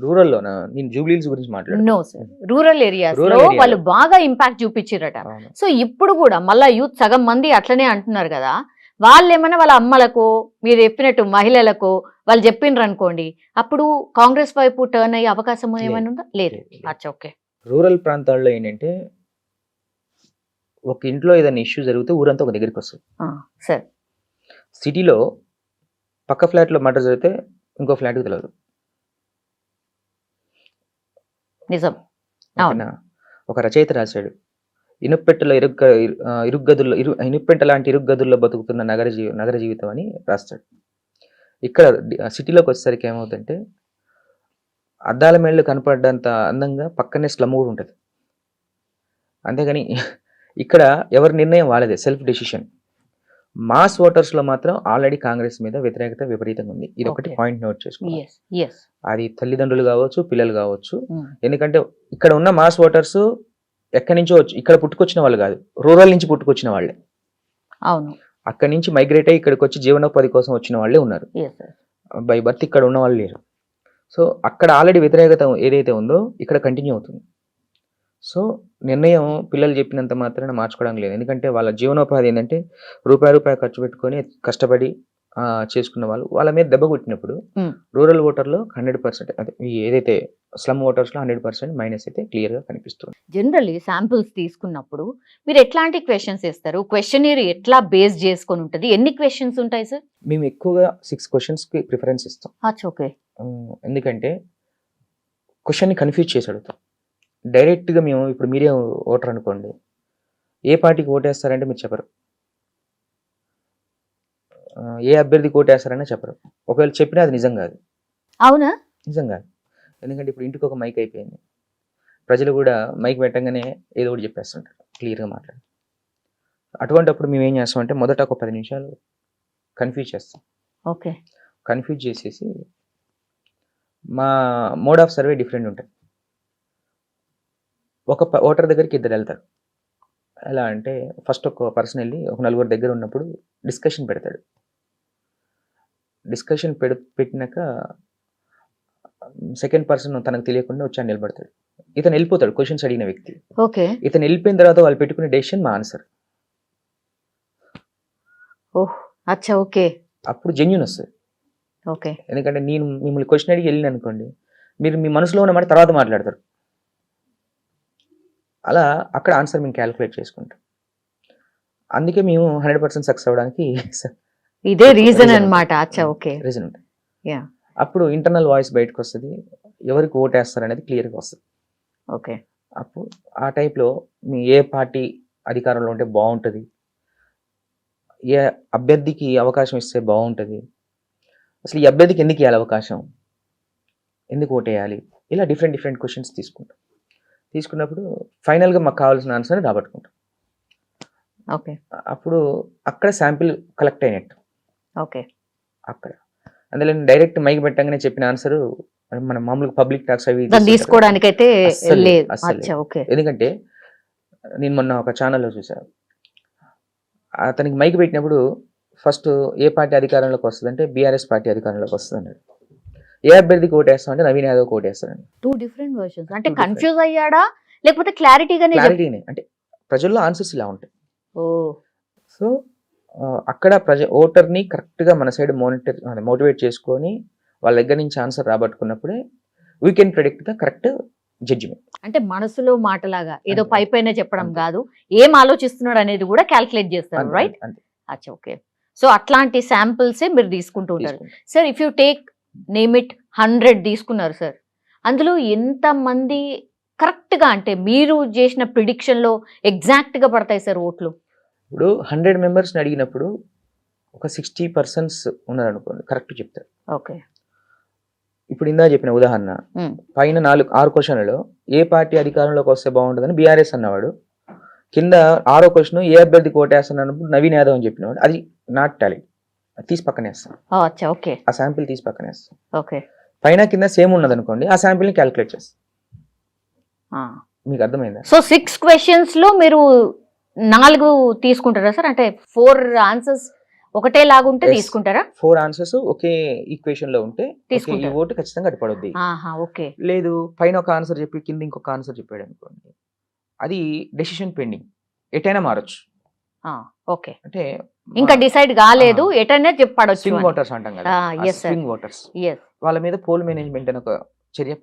రూరల్లోనా? నేను జూబ్లీహిల్స్ గురించి మాట్లాడు. నో సార్, రూరల్ ఏరియాస్ లో వాళ్ళు బాగా ఇంపాక్ట్ చూపించారట. సో ఇప్పుడు కూడా మళ్ళా యూత్ సగం మంది అట్లనే అంటున్నారు కదా, వాళ్ళు ఏమైనా వాళ్ళ అమ్మలకు మీరు చెప్పినట్టు మహిళలకు వాళ్ళు చెప్పిండ్రు అనుకోండి, అప్పుడు కాంగ్రెస్ వైపు టర్న్ అయ్యే అవకాశం ఏమైనా ఉందా? లేదు. అచ్చా, ఓకే. రూరల్ ప్రాంతాల్లో ఏంటంటే ఒక ఇంట్లో ఏదైనా ఇష్యూ జరిగితే ఊరంతా ఒక దగ్గరికి వస్తుంది సార్. సిటీలో పక్క ఫ్లాట్ లో మర్డర్ జరిగితే ఇంకో ఫ్లాట్కి తెలియదు. నిజం. ఒక రచయిత రాశాడు, ఇనుప్పెట్టెల ఇనుప్పెంట లాంటి ఇరుగ్గదుల్లో బతుకుతున్న నగర జీవితం అని రాస్తాడు. ఇక్కడ సిటీలోకి వచ్చేసరికి ఏమవుతుందంటే అద్దాల మేళ్ళు కనపడ్డంత అందంగా పక్కనే స్లమ్ కూడా ఉంటుంది. అంతేగాని ఇక్కడ ఎవరి నిర్ణయం వాళ్ళదే, సెల్ఫ్ డెసిషన్. మాస్ ఓటర్స్ లో మాత్రం ఆల్రెడీ కాంగ్రెస్ మీద వ్యతిరేకత విపరీతంగా ఉంది. ఇది ఒకటి పాయింట్ నోట్ చేసుకోవాలి. అది తల్లిదండ్రులు కావచ్చు, పిల్లలు కావచ్చు. ఎందుకంటే ఇక్కడ ఉన్న మాస్ ఓటర్స్ ఎక్కడి నుంచో ఇక్కడ పుట్టుకొచ్చిన వాళ్ళు కాదు, రూరల్ నుంచి పుట్టుకొచ్చిన వాళ్ళే. అవును, అక్కడి నుంచి మైగ్రేట్ అయ్యి ఇక్కడికి వచ్చి జీవనోపాధి కోసం వచ్చిన వాళ్ళే ఉన్నారు. బై బర్త్ ఇక్కడ ఉన్న వాళ్ళు లేరు. సో అక్కడ ఆల్రెడీ వ్యతిరేకత ఏదైతే ఉందో ఇక్కడ కంటిన్యూ అవుతుంది. సో నిర్ణయం పిల్లలు చెప్పినంత మాత్రాన మార్చుకోవడం లేదు. ఎందుకంటే వాళ్ళ జీవనోపాధి ఏంటంటే రూపాయి ఖర్చు పెట్టుకొని కష్టపడి చేసుకున్న వాళ్ళ మీద దెబ్బ కొట్టినప్పుడు రూరల్ ఓటర్లో 100%, అదే ఏదైతే స్లమ్ ఓటర్స్లో 100% మైనస్ అయితే క్లియర్గా కనిపిస్తుంది. జనరల్లీ శాంపుల్స్ తీసుకున్నప్పుడు మీరు ఎట్లాంటి క్వశ్చన్స్ ఇస్తారు? క్వశ్చనీర్ ఎట్లా బేస్ చేసుకొని ఉంటుంది? ఎన్ని క్వశ్చన్స్ ఉంటాయి సార్? మేము ఎక్కువగా 6 క్వశ్చన్స్కి ప్రిఫరెన్స్ ఇస్తాం. ఓకే. ఎందుకంటే క్వశ్చన్ని కన్ఫ్యూజ్ చేసి అడుగుతాం. డైరెక్ట్గా మేము ఇప్పుడు మీరే ఓటర్ అనుకోండి, ఏ పార్టీకి ఓటేస్తారంటే మీరు చెప్పరు, ఏ అభ్యర్థికి ఓటేస్తారనే చెప్పరు. ఒకవేళ చెప్పినా అది నిజం కాదు. అవునా? నిజం కాదు. ఎందుకంటే ఇప్పుడు ఇంటికి ఒక మైక్ అయిపోయింది, ప్రజలు కూడా మైక్ పెట్టంగానే ఏదో ఒకటి చెప్పేస్తుంటారు, క్లియర్గా మాట్లాడి. అటువంటిప్పుడు మేము ఏం చేస్తామంటే మొదట ఒక 10 నిమిషాలు కన్ఫ్యూజ్ చేస్తాం. ఓకే. కన్ఫ్యూజ్ చేసేసి మా మోడ్ ఆఫ్ సర్వే డిఫరెంట్ ఉంటుంది. ఒక ఓటర్ దగ్గరికి 2 వెళ్తారు. ఎలా అంటే ఫస్ట్ ఒక పర్సన్ వెళ్ళి ఒక 4 దగ్గర ఉన్నప్పుడు డిస్కషన్ పెడతాడు. డిస్కషన్ పెట్టినాక సెకండ్ పర్సన్ తనకు తెలియకుండా వచ్చి నిలబడతాడు. ఇతను వెళ్ళిపోతాడు, క్వశ్చన్స్ అడిగిన వ్యక్తి. ఓకే. ఇతను వెళ్ళిపోయిన తర్వాత వాళ్ళు పెట్టుకునే డెసిషన్ మా ఆన్సర్. అచ్చా. ఓకే. అప్పుడు జెన్యూన్ వస్తుంది. ఓకే. ఎందుకంటే నేను మిమ్మల్ని క్వశ్చన్ అడిగి వెళ్ళిన అనుకోండి, మీరు మీ మనసులో ఉన్న మాట తర్వాత మాట్లాడతారు. అలా అక్కడ ఆన్సర్ మేము క్యాలిక్యులేట్ చేసుకుంటాం. అందుకే మేము 100% సక్సెస్ అవ్వడానికి ఇదే రీజన్ అన్నమాట. అచ్చా. ఓకే. రీజన్ ఉంటుంది. అప్పుడు ఇంటర్నల్ వాయిస్ బయటకు వస్తుంది, ఎవరికి ఓటేస్తారు అనేది క్లియర్గా వస్తుంది. ఓకే. అప్పుడు ఆ టైప్లో మీ ఏ పార్టీ అధికారంలో ఉంటే బాగుంటుంది, ఏ అభ్యర్థికి అవకాశం ఇస్తే బాగుంటుంది, అసలు ఈ అభ్యర్థికి ఎందుకు ఇవ్వాలి అవకాశం, ఎందుకు ఓటేయాలి, ఇలా డిఫరెంట్ క్వశ్చన్స్ తీసుకున్నప్పుడు ఫైనల్గా మాకు కావాల్సిన ఆన్సర్ని రాబట్టుకుంటాం. ఓకే. అప్పుడు అక్కడ శాంపిల్ కలెక్ట్ అయినట్టు. ఓకే. అక్కడ అందులో డైరెక్ట్ మైక్ పెట్టగానే చెప్పిన ఆన్సర్ మన మామూలుగా పబ్లిక్ టాక్స్ అవి తీసుకోవడానికైతే లేదు. ఓకే. ఎందుకంటే నేను మొన్న ఒక ఛానల్లో చూసాను, అతనికి మైక్ పెట్టినప్పుడు ఫస్ట్ ఏ పార్టీ అధికారంలోకి వస్తుంది అంటే బీఆర్ఎస్ పార్టీ అధికారంలోకి వస్తుంది అన్నాడు. ఏ అభ్యర్థికి ఓటేస్తాం అంటే నవీన్ యాదవ్ ఓటేస్తాడు. 2 different versions. అంటే కన్ఫ్యూజ్ అయ్యాడా లేకపోతే క్లారిటీగానే? అంటే ప్రజల్లో ఆన్సర్స్ ఇలా ఉంటాయి. సో అక్కడ ఓటర్ని కరెక్ట్గా మన సైడ్ మోటివేట్ చేసుకొని వాళ్ళ దగ్గర నుంచి ఆన్సర్ రాబట్టుకున్నప్పుడే we can predict the correct judgement. అంటే మనసులో మాటలాగా ఏదో పైపైన చెప్పడం కాదు, ఏం ఆలోచిస్తున్నాడు అనేది కూడా క్యాల్కులేట్ చేస్తారు, రైట్? అచ్చా. ఓకే. సో అట్లాంటి శాంపిల్సే మీరు తీసుకుంటూ ఉంటారు. Sir, if you take name it 100 తీసుకున్నారు సార్, అందులో ఎంతమంది కరెక్ట్గా అంటే మీరు చేసిన ప్రిడిక్షన్లో ఎగ్జాక్ట్గా పడతాయి సార్ ఓట్లు? ఇప్పుడు 100 మెంబర్స్ని అడిగినప్పుడు ఒక 60% ఉన్నారనుకోండి కరెక్ట్ చెప్తారు. ఓకే. ఇప్పుడు ఇందా చెప్పిన ఉదాహరణ, పైన 6 క్వశ్చన్లలో ఏ పార్టీ అధికారంలోకి వస్తే బాగుంటుందని బీఆర్ఎస్ అన్నవాడు, కింద 6వ క్వశ్చన్ ఏ అభ్యర్థికి ఓటేస్తున్నప్పుడు నవీన్ యాదవ్ అని చెప్పినవాడు, అది నాట్ టాలెంట్, అది తీసి పక్కనేస్తాం. ఓకే. ఆ శాంపిల్ తీసి పక్కనేస్తాం. ఓకే. పైన కింద సేమ్ ఉన్నది అనుకోండి, ఆ శాంపిల్ని క్యాలిక్యులేట్ చేస్తాం. మీకు అర్థమైందా? సో 6 questions లో మీరు 4 తీసుకుంటారా సార్? అంటే 4 ఆన్సర్స్ ఒకటే లాగుంటే తీసుకుంటారా? 4 ఆన్సర్స్ ఒకే ఈక్వేషన్ లో ఉంటే ఈ ఓటు ఖచ్చితంగా అటుపడుద్ది. ఓకే. లేదు పైన ఒక ఆన్సర్ చెప్పి కింద ఇంకొక ఆన్సర్ చెప్పాడు అనుకోండి, అది డెసిషన్ పెండింగ్, ఎటైనా మారొచ్చు. ఓకే. అంటే ఇంకా డిసైడ్ కాలేదు, ఎటైనా చెప్పాడొచ్చు. స్వింగ్ ఓటర్స్ అంటాం కదా, స్వింగ్ ఓటర్స్, వాళ్ళ మీద పోల్ మేనేజ్మెంట్ అని ఒక చర్య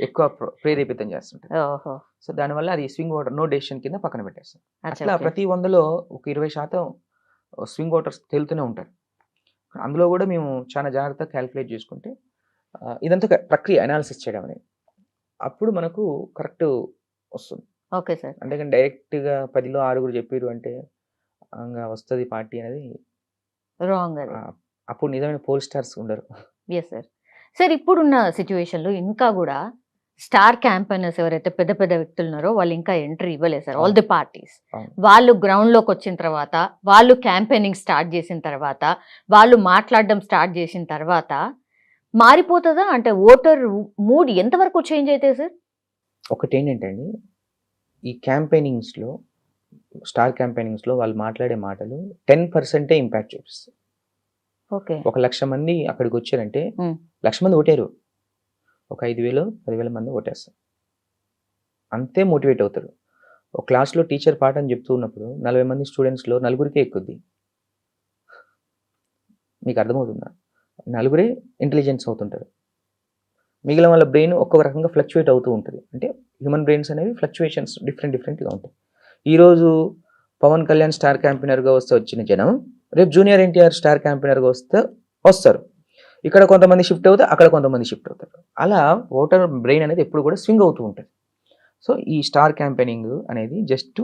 ఎక్కువ ప్రేరేపితం చేస్తుంటారు. సో దానివల్ల అది స్వింగ్ ఓటర్ నో డెసిషన్ కింద పక్కన పెట్టేస్తాం. అట్లా ప్రతి 100లో ఒక 20% స్వింగ్ ఓటర్స్ తేలుతూనే ఉంటారు. అందులో కూడా మేము చాలా జాగ్రత్తగా క్యాలిక్యులేట్ చేసుకుంటే ఇదంతా ప్రక్రియ అనాలిసిస్ చేయడం అనేది, అప్పుడు మనకు కరెక్ట్ వస్తుంది. Okay sir. అంతేకాని డైరెక్ట్గా 10లో 6 చెప్పారు అంటే ఇంకా వస్తుంది పార్టీ అనేది రాంగ్. అప్పుడు నిజమైన పోల్ స్టార్స్ ఉండరు. Yes sir. సార్, ఇప్పుడున్న సిచ్యువేషన్లో ఇంకా కూడా స్టార్ క్యాంపెయినర్స్ ఎవరైతే పెద్ద పెద్ద వ్యక్తులు ఉన్నారో వాళ్ళు ఇంకా ఎంట్రీ ఇవ్వలేదు సార్. ఆల్ ది పార్టీస్ వాళ్ళు గ్రౌండ్లోకి వచ్చిన తర్వాత, వాళ్ళు క్యాంపెయినింగ్ స్టార్ట్ చేసిన తర్వాత, వాళ్ళు మాట్లాడడం స్టార్ట్ చేసిన తర్వాత మారిపోతుందా? అంటే ఓటర్ మూడ్ ఎంతవరకు చేంజ్ అయితే సార్? ఒకటి ఏంటంటే అండి, ఈ క్యాంపెయినింగ్స్లో స్టార్ క్యాంపెయినింగ్స్లో వాళ్ళు మాట్లాడే మాటలు 10% ఇంపాక్ట్ చూపిస్తాయి. ఓకే. 1,00,000 మంది అక్కడికి వచ్చారంటే 1,00,000 మంది ఓటారు, ఒక 5,000 10,000 మంది ఓటేస్తారు. అంతే మోటివేట్ అవుతారు. ఒక క్లాస్లో టీచర్ పాఠం చెప్తూ ఉన్నప్పుడు 40 మంది స్టూడెంట్స్లో నలుగురికే ఎక్కుద్ది. మీకు అర్థమవుతుందా? నలుగురే ఇంటెలిజెన్స్ అవుతుంటారు. మిగిలిన వాళ్ళ బ్రెయిన్ ఒక్కొక్క రకంగా ఫ్లక్చువేట్ అవుతూ ఉంటుంది. అంటే హ్యూమన్ బ్రెయిన్స్ అనేవి ఫ్లక్చువేషన్స్ డిఫరెంట్గా ఉంటాయి. ఈరోజు పవన్ కళ్యాణ్ స్టార్ క్యాంపెయినర్గా వస్తే వచ్చిన జనం రేపు జూనియర్ ఎన్టీఆర్ స్టార్ క్యాంపెయినర్గా వస్తారు. ఇక్కడ కొంతమంది షిఫ్ట్ అవుతారు, అక్కడ కొంతమంది షిఫ్ట్ అవుతారు. అలా ఓటర్ బ్రెయిన్ అనేది ఎప్పుడు కూడా స్వింగ్ అవుతూ ఉంటుంది. సో ఈ స్టార్ క్యాంపెయినింగ్ అనేది జస్ట్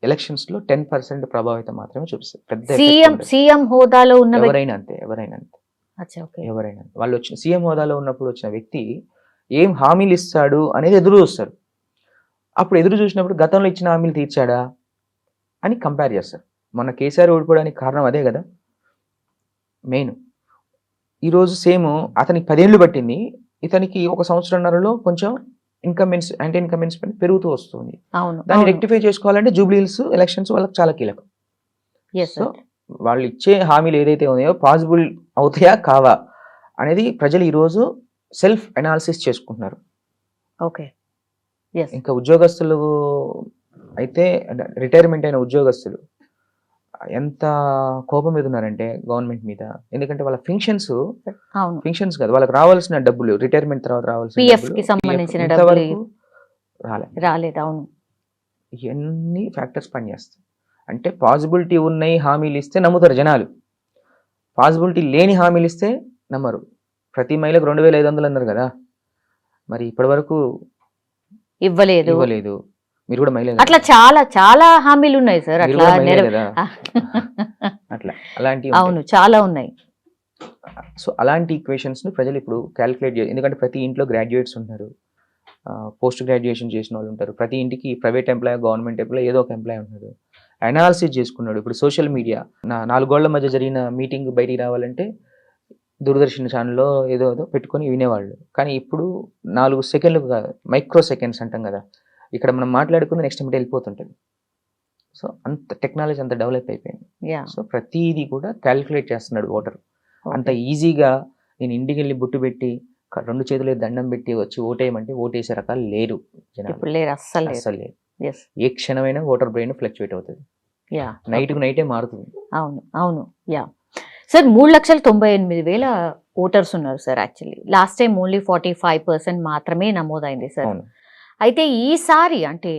ఎలక్షన్స్లో 10% ప్రభావితం మాత్రమే చూపిస్తుంది. పెద్ద సీఎం హోదాలో ఉన్న ఎవరైనా అంతే. వాళ్ళు వచ్చిన సీఎం హోదాలో ఉన్నప్పుడు వచ్చిన వ్యక్తి ఏం హామీలు ఇస్తాడు అనేది ఎదురు చూస్తారు. అప్పుడు ఎదురు చూసినప్పుడు గతంలో ఇచ్చిన హామీలు తీర్చాడా అని కంపేర్ చేస్తారు. మొన్న కేసీఆర్ ఓడిపోవడానికి కారణం అదే కదా మెయిన్. ఈరోజు సేమ్ అతనికి 10 ఏళ్ళు పట్టింది, ఇతనికి 1 సంవత్సరంన్నరలో కొంచెం యాంటీ ఇన్కంబెన్స్ పెరుగుతూ వస్తుంది. దాన్ని రెక్టిఫై చేసుకోవాలంటే జూబ్లీ హిల్స్ ఎలక్షన్స్ వాళ్ళకి చాలా కీలకం. సో వాళ్ళు ఇచ్చే హామీలు ఏదైతే ఉన్నాయో పాసిబుల్ అవుతాయా కావా అనేది ప్రజలు ఈరోజు సెల్ఫ్ అనాలిసిస్ చేసుకుంటున్నారు. ఇంకా ఉద్యోగస్తులు అయితే రిటైర్మెంట్ అయిన ఉద్యోగస్తులు ఎంత కోపం మీద ఉన్నారంటే గవర్నమెంట్ మీద. ఎందుకంటే వాళ్ళ ఫింక్షన్స్ కాదు, వాళ్ళకి రావాల్సిన డబ్బులు రిటైర్మెంట్ తర్వాత రావాల్సిన రాలేదు. అవును, ఇవన్నీ ఫ్యాక్టర్స్ పనిచేస్తాయి. అంటే పాసిబిలిటీ ఉన్నాయి హామీలు ఇస్తే నమ్ముతారు జనాలు, పాసిబిలిటీ లేని హామీలు ఇస్తే నమ్మరు. ప్రతి మహిళకు 2,500 అన్నారు కదా, మరి ఇప్పటి వరకు ఇవ్వలేదు. మీరు కూడా మహిళ, అట్లా చాలా హామీలు ఉన్నాయి సార్. అలాంటి అవును చాలా ఉన్నాయి. సో అలాంటి ఈక్వేషన్స్ ని ప్రజలు ఇప్పుడు క్యాలిక్యులేట్ చేయాలి. ఎందుకంటే ప్రతి ఇంట్లో గ్రాడ్యుయేట్స్ ఉంటారు, పోస్ట్ గ్రాడ్యుయేషన్ చేసిన వాళ్ళు ఉంటారు, ప్రతి ఇంటికి ప్రైవేట్ ఎంప్లాయ్ గవర్నమెంట్ ఎంప్లాయ్ ఏదో ఒక ఎంప్లాయ్ ఉంటారు. అనాలిసిస్ చేసుకున్నాడు. ఇప్పుడు సోషల్ మీడియా 4 గోళ్ల మధ్య జరిగిన మీటింగ్ బయటికి రావాలంటే దూరదర్శన్ ఛానల్లో ఏదో పెట్టుకొని వినేవాళ్ళు. కానీ ఇప్పుడు 4 సెకండ్లు కాదు, మైక్రో సెకండ్స్ అంటాం కదా, ఇక్కడ మనం మాట్లాడుకుంది నెక్స్ట్ మినిట్ వెళ్ళిపోతుంటుంది. సో అంత టెక్నాలజీ అంత డెవలప్ అయిపోయింది. సో ప్రతిదీ కూడా క్యాలిక్యులేట్ చేస్తున్నాడు ఓటర్. అంత ఈజీగా నేను ఇంటికి వెళ్ళి బుట్టు పెట్టి 2 చేతులు దండం పెట్టి వచ్చి ఓటేయమంటే ఓటేసే రకాలు లేరు జనాలు, అస్సలు లేరు. ఏ క్షణమైనా ఓటర్ బ్రెయిన్ ఫ్లక్చువేట్ అవుతుంది, నైట్కు నైటే మారుతుంది. అవును. సార్ 3,98,000 ఓటర్స్ ఉన్నారు sir. Actually last time only 45% మాత్రమే నమోదైంది సార్. అయితే ఈసారి అంటే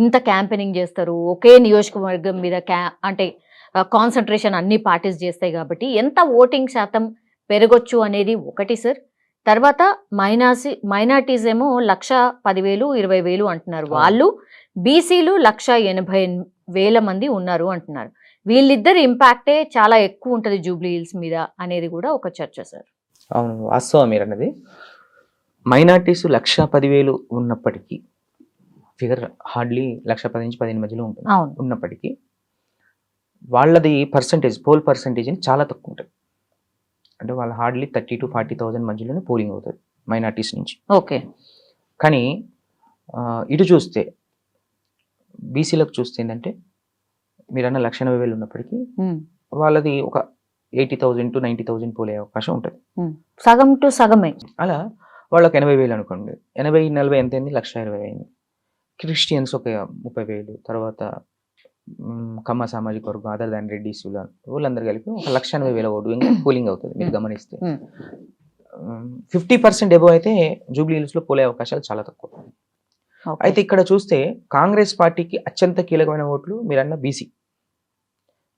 ఇంత క్యాంపెయినింగ్ చేస్తారు, ఒకే నియోజకవర్గం మీద అంటే కాన్సన్ట్రేషన్ అన్ని పార్టీస్ చేస్తాయి కాబట్టి ఎంత ఓటింగ్ శాతం పెరగొచ్చు అనేది ఒకటి సార్. తర్వాత మైనార్టీస్ ఏమో 1,10,000 20,000 అంటున్నారు. వాళ్ళు బీసీలు 1,80,000 మంది ఉన్నారు అంటున్నారు. వీళ్ళిద్దరు ఇంపాక్టే చాలా ఎక్కువ ఉంటుంది జూబ్లీ హిల్స్ మీద అనేది కూడా ఒక చర్చ సార్. అవును, వాస్తవం మీరు అన్నది. మైనార్టీస్ 1,10,000 ఉన్నప్పటికీ ఫిగర్ హార్డ్లీ 1,10,000 నుంచి 15 మధ్యలో ఉంటుంది. ఉన్నప్పటికీ వాళ్ళది పోల్ పర్సంటేజ్ చాలా తక్కువ ఉంటుంది. అంటే వాళ్ళ హార్డ్లీ 30,000 to 40,000 మధ్యలోనే పోలింగ్ అవుతుంది మైనార్టీస్ నుంచి. కానీ ఇటు చూస్తే బీసీలకు చూస్తే ఏంటంటే మీరు అన్న 1,80,000 ఉన్నప్పటికీ వాళ్ళది ఒక 80,000 to 90,000 పోలే అవకాశం ఉంటుంది. సగం టు సగమే. అలా వాళ్ళకి 80,000 అనుకోండి, 80-40 ఎంత అయింది? 1,20,000 అయింది. క్రిస్టియన్స్ ఒక 30,000, తర్వాత కమ్మ సామాజిక వర్గం అదర్ దాన్ రెడ్డిస్ వాళ్ళందరూ కలిపి ఒక 1,80,000 ఓటు ఇంకా పోలింగ్ అవుతుంది. మీరు గమనిస్తే 50% ఎబో అయితే జూబ్లీ హిల్స్ లో పోలే అవకాశాలు చాలా తక్కువ. అయితే ఇక్కడ చూస్తే కాంగ్రెస్ పార్టీకి అత్యంత కీలకమైన ఓట్లు మీరన్న బీసీ,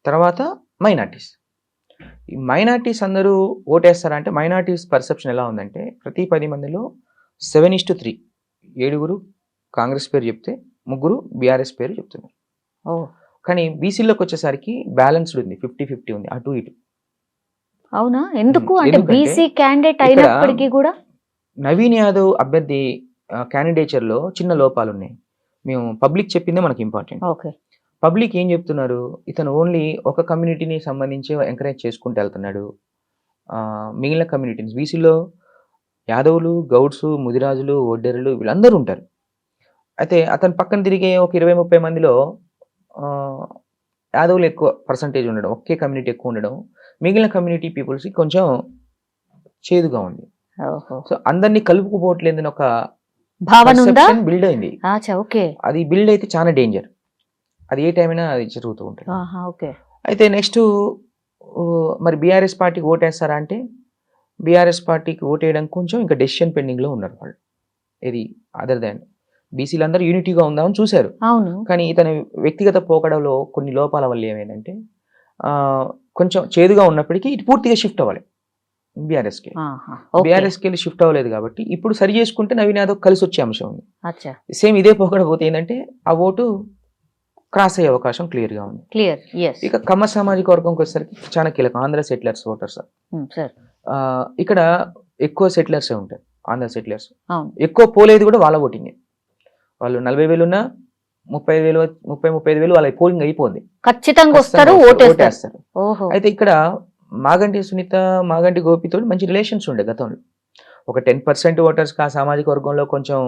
తర్వాత మైనార్టీస్. ఈ మైనార్టీస్ అందరూ ఓటేస్తారంటే మైనార్టీస్ పర్సెప్షన్ ఎలా ఉందంటే ప్రతి 10 మందిలో 7:3 7 కాంగ్రెస్ పేరు చెప్తే 3 బీఆర్ఎస్ పేరు చెప్తున్నారు. కానీ బీసీలోకి వచ్చేసరికి బ్యాలెన్స్డ్ ఉంది, 50-50 ఉంది, అటు ఇటు. అవునా? ఎందుకు అంటే బీసీ క్యాండిడేట్ అయినప్పటికీ కూడా నవీన్ యాదవ్ అభ్యర్థి క్యాండిడేచర్ లో చిన్న లోపాలు ఉన్నాయి. మేము పబ్లిక్ చెప్పిందే మనకి ఇంపార్టెంట్. పబ్లిక్ ఏం చెప్తున్నారు, ఇతను ఓన్లీ ఒక కమ్యూనిటీని సంబంధించి ఎంకరేజ్ చేసుకుంటూ వెళ్తున్నాడు. మిగిలిన కమ్యూనిటీస్ బీసీలో యాదవులు, గౌడ్స్, ముదిరాజులు, ఒడ్డెరులు వీళ్ళందరూ ఉంటారు. అయితే అతను పక్కన తిరిగే ఒక 20-30 మందిలో యాదవులు ఎక్కువ పర్సంటేజ్ ఉండడం, ఒకే కమ్యూనిటీ ఎక్కువ ఉండడం మిగిలిన కమ్యూనిటీ పీపుల్స్కి కొంచెం చేదుగా ఉంది. ఓహో. సో అందరినీ కలుపుకుపోవట్లేదని ఒక భావన ఉందా? బిల్డ్ అయింది. ఓకే. అది బిల్డ్ అయితే చాలా డేంజర్. అది ఏ టైం అయినా అది జరుగుతూ ఉంటుంది. ఓకే. అయితే నెక్స్ట్ మరి బీఆర్ఎస్ పార్టీకి ఓటేస్తారా అంటే బీఆర్ఎస్ పార్టీకి ఓటేయడానికి కొంచెం ఇంకా డెసిషన్ పెండింగ్లో ఉన్నారు వాళ్ళు. ఇది అదర్ దాన్ బీసీలు అందరూ యూనిటీగా ఉందామని చూశారు. అవును. కానీ ఇతని వ్యక్తిగత పోకడలో కొన్ని లోపాల వల్ల ఏమైందంటే కొంచెం చేదుగా ఉన్నప్పటికీ ఇటు పూర్తిగా షిఫ్ట్ అవ్వాలి బీఆర్ఎస్కి. బీఆర్ఎస్కి వెళ్ళి షిఫ్ట్ అవ్వలేదు కాబట్టి ఇప్పుడు సరి చేసుకుంటే నవీన్ యాదవ్ కలిసి వచ్చే అంశం ఉంది. సేమ్ ఇదే పోకడ పోతే ఏంటంటే ఆ ఓటు క్రాస్ అయ్యే అవకాశం క్లియర్గా ఉంది. ఇక కమ్మ సామాజిక వర్గంకి వచ్చేసరికి చాలా కీలకం. Andhra settlers voters. ఇక్కడ ఎక్కువ సెటిలర్సే ఉంటారు. ఆంధ్ర సెటిలర్స్ ఎక్కువ పోలేదు కూడా వాళ్ళ ఓటింగ్. వాళ్ళు 40,000 ఉన్నా 35,000 వాళ్ళ పోలింగ్ అయిపోయింది. ఖచ్చితంగా వస్తారు, ఓటేస్తారు. అయితే ఇక్కడ మాగంటి సునీత, మాగంటి గోపితో మంచి రిలేషన్స్ ఉండే గతంలో. ఒక 10% ఓటర్స్ ఆ సామాజిక వర్గంలో కొంచెం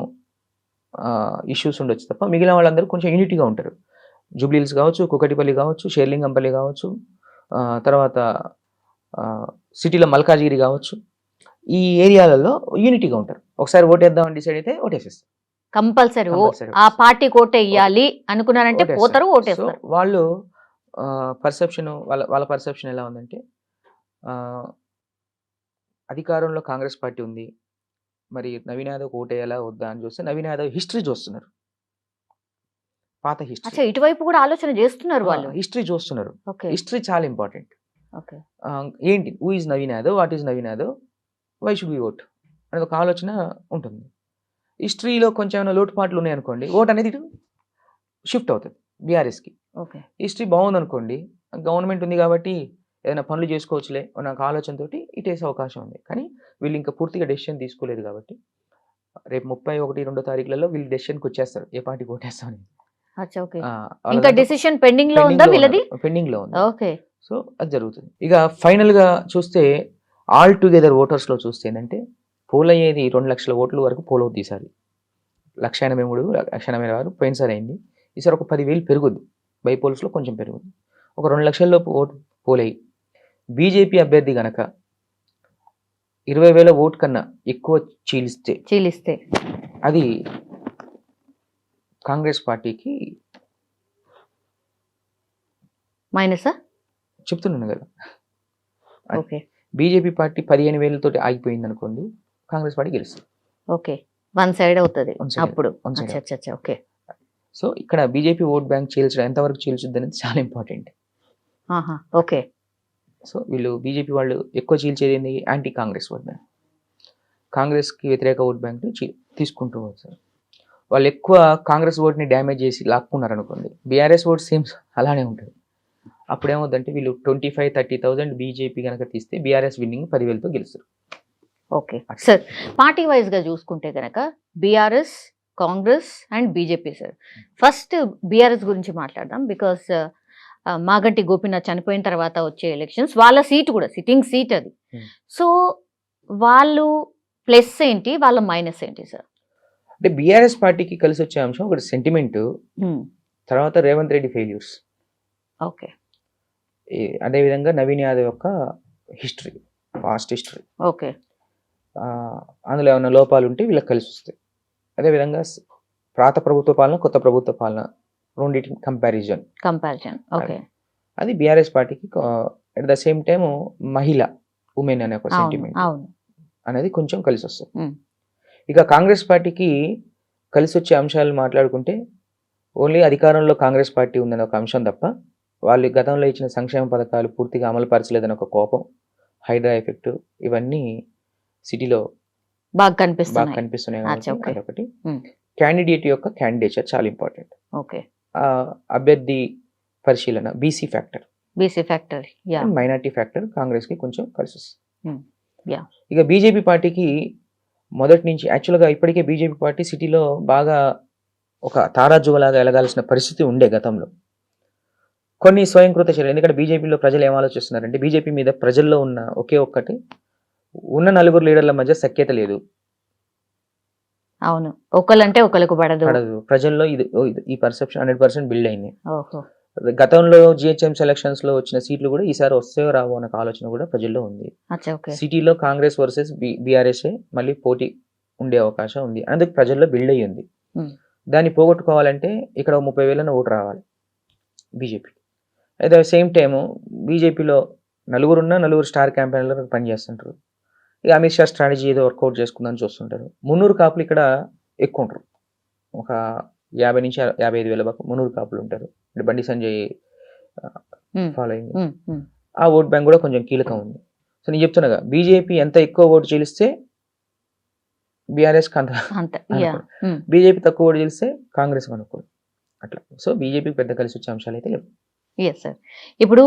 ఇష్యూస్ ఉండొచ్చు తప్ప మిగిలిన వాళ్ళందరూ కొంచెం యూనిటీగా ఉంటారు. జూబ్లీహిల్స్ కావచ్చు, కుకటిపల్లి కావచ్చు, షేర్లింగంపల్లి కావచ్చు, తర్వాత సిటీలో మల్కాజిగిరి కావచ్చు, ఈ ఏరియాలలో యూనిటీగా ఉంటారు. ఒకసారి ఓటేద్దామని డిసైడ్ అయితే ఓటేసేస్తారు కంపల్సరీ. ఆ పార్టీ కోట వేయాలి అనుకున్నారంటే పోతారు, ఓటేస్తారు. వాళ్ళు పర్సెప్షన్ వాళ్ళ పర్సెప్షన్ ఎలా ఉందంటే అధికారంలో కాంగ్రెస్ పార్టీ ఉంది, మరి నవీన్ యాదవ్ ఓటేయాలా వద్దా అని చూస్తే నవీన్ యాదవ్ హిస్టరీ చూస్తున్నారు. పాత హిస్టరీ. ఇటువైపు కూడా ఆలోచన చేస్తున్నారు వాళ్ళు. హిస్టరీ చూస్తున్నారు. హిస్టరీ చాలా ఇంపార్టెంట్. ఏంటి who is Naveen Yadav, what is Naveen Yadav, why should we vote అనేది ఒక ఆలోచన ఉంటుంది. హిస్టరీలో కొంచెం ఏమైనా లోటుపాట్లు ఉన్నాయనుకోండి, ఓట్ అనేది ఇటు షిఫ్ట్ అవుతుంది బీఆర్ఎస్కి. హిస్టరీ బాగుంది అనుకోండి, గవర్నమెంట్ ఉంది కాబట్టి ఏదైనా పనులు చేసుకోవచ్చులే నాకు ఆలోచనతో ఇటు వేసే అవకాశం ఉంది. కానీ వీళ్ళు ఇంకా పూర్తిగా డెసిషన్ తీసుకోలేదు కాబట్టి రేపు 31-2 తారీఖులలో వీళ్ళు డెసిషన్కి వచ్చేస్తారు ఏ పార్టీకి ఓటేస్తామని. పెండింగ్ లో ఉంది. సో అది జరుగుతుంది. ఇక ఫైనల్ గా చూస్తే ఆల్ టుగెదర్ ఓటర్స్ లో చూస్తే ఏంటంటే పోల్ అయ్యేది 2 లక్షల ఓట్ల వరకు పోల్ అవుతుంది. ఈసారి 183, 186 పోయినసారి అయింది. ఈసారి ఒక 10,000 పెరుగుద్ది. బైపోల్స్లో కొంచెం పెరుగుద్ది. ఒక 2 లక్షల లోపు ఓటు పోలయ్యి బీజేపీ అభ్యర్థి గనక 20,000 ఓటు కన్నా ఎక్కువ చీలిస్తే అది కాంగ్రెస్ పార్టీకి మైనస్ చెప్తున్నాను కదా. బీజేపీ పార్టీ 15,000 తోటి ఆగిపోయింది అనుకోండి, కాంగ్రెస్ పార్టీ గెలుస్తుంది. వన్ సైడ్ అవుతుంది అప్పుడు. సో ఇక్కడ బీజేపీ ఓట్ బ్యాంక్ చీల్చడం ఎంతవరకు చీల్చుద్ది అనేది చాలా ఇంపార్టెంట్. సో వీళ్ళు బీజేపీ వాళ్ళు ఎక్కువ చీల్చేది ఏంది, యాంటీ కాంగ్రెస్ ఓట్ బ్యాంక్. కాంగ్రెస్కి వ్యతిరేక ఓట్ బ్యాంక్ని తీసుకుంటూ వచ్చారు. వాళ్ళు ఎక్కువ కాంగ్రెస్ ఓట్ని డ్యామేజ్ చేసి లాక్కున్నారు అనుకోండి, బీఆర్ఎస్ ఓట్ సేమ్ అలానే ఉంటుంది. అప్పుడు ఏమవుతుందంటే వీళ్ళు 25,000-30,000 బీజేపీ కనుక తీస్తే బీఆర్ఎస్ విన్నింగ్ 10,000తో గెలుస్తారు. సార్ పార్టీ వైజ్ గా చూసుకుంటే కనుక BRS, Congress and BJP. Sir first BRS గురించి మాట్లాడదాం. బికాస్ మాగంటి గోపీనాథ్ చనిపోయిన తర్వాత వచ్చే ఎలక్షన్స్ వాళ్ళ సీట్ కూడా సిట్టింగ్ సీట్ అది. సో వాళ్ళు ప్లస్ ఏంటి, వాళ్ళ మైనస్ ఏంటి సార్? అంటే బీఆర్ఎస్ పార్టీకి కలిసి వచ్చే అంశం ఒకటి సెంటిమెంట్, తర్వాత రేవంత్ రెడ్డి ఫెయిల్యూర్స్, అదేవిధంగా నవీన్ యాదవ్ యొక్క హిస్టరీ, పాస్ట్ హిస్టరీ. అందులో ఏమైనా లోపాలు ఉంటే వీళ్ళకి కలిసి వస్తాయి. అదేవిధంగా పాత ప్రభుత్వ పాలన, కొత్త ప్రభుత్వ పాలన రెండింటి కంపారిజన్. అది బీఆర్ఎస్ పార్టీకి at the same time women అనే ఒక సెంటిమెంట్ అనేది కొంచెం కలిసి వస్తుంది. ఇక కాంగ్రెస్ పార్టీకి కలిసి వచ్చే అంశాలు మాట్లాడుకుంటే ఓన్లీ అధికారంలో కాంగ్రెస్ పార్టీ ఉందని ఒక అంశం తప్ప వాళ్ళు గతంలో ఇచ్చిన సంక్షేమ పథకాలు పూర్తిగా అమలు పరచలేదని ఒక కోపం, హైడ్రా ఎఫెక్ట్, ఇవన్నీ సిటీలో బాగా కనిపిస్తున్నాయి. ఒకటి క్యాండిడేట్ యొక్క క్యాండిడేచర్ చాలా ఇంపార్టెంట్. అభ్యర్థి పరిశీలన, BC factor, minority factor Congress కి కొంచెం కలిసి వస్తుంది. ఇక బీజేపీ పార్టీకి మొదటి నుంచి యాక్చువల్గా ఇప్పటికే బీజేపీ పార్టీ సిటీలో బాగా ఒక తారాజువలాగా ఎలగాల్సిన పరిస్థితి ఉండే గతంలో. కొన్ని స్వయంకృత చర్యలు, ఎందుకంటే బీజేపీలో ప్రజలు ఏం ఆలోచిస్తున్నారంటే బీజేపీ మీద ప్రజల్లో ఉన్న ఒకే ఒక్కటి, ఉన్న 4 లీడర్ల మధ్య సఖ్యత లేదు. ఒకళ్ళంటే ఒకళ్ళకు పడదు. ప్రజల్లో ఈ పర్సెప్షన్ 100% బిల్డ్ అయింది. గతంలో జిహెచ్ఎంసీ ఎలక్షన్స్ లో వచ్చిన సీట్లు కూడా ఈసారి వస్తాయో రావో అన్న ఆలోచన కూడా ప్రజల్లో ఉంది. సిటీలో కాంగ్రెస్ వర్సెస్ బీఆర్ఎస్ మళ్ళీ పోటీ ఉండే అవకాశం ఉంది, అందుకు ప్రజల్లో బిల్డ్ అయ్యి ఉంది. దాన్ని పోగొట్టుకోవాలంటే ఇక్కడ 30,000 ఓటు రావాలి బీజేపీ. అయితే సేమ్ టైము బీజేపీలో నలుగురు స్టార్ క్యాంపెయిన్లో పనిచేస్తుంటారు. ఇక అమిత్ షా స్ట్రాటజీ ఏదో వర్కౌట్ చేసుకుందని చూస్తుంటారు. 300 కాపులు ఇక్కడ ఎక్కువ ఉంటారు, ఒక 50 నుంచి 55,000 వరకు 300 కాపులు ఉంటారు. అంటే బండి సంజయ్ ఫాలోయింగ్, ఆ ఓట్ బ్యాంక్ కూడా కొంచెం కీలకం ఉంది. సో నేను చెప్తున్నాగా, బీజేపీ ఎంత ఎక్కువ ఓటు చెల్లిస్తే బీఆర్ఎస్ అంత, బీజేపీ తక్కువ ఓటు చెల్లిస్తే కాంగ్రెస్ అనుకోదు అట్లా. సో బీజేపీకి పెద్ద కలిసి వచ్చే అంశాలు అయితే లేవు. Yes sir. ఇప్పుడు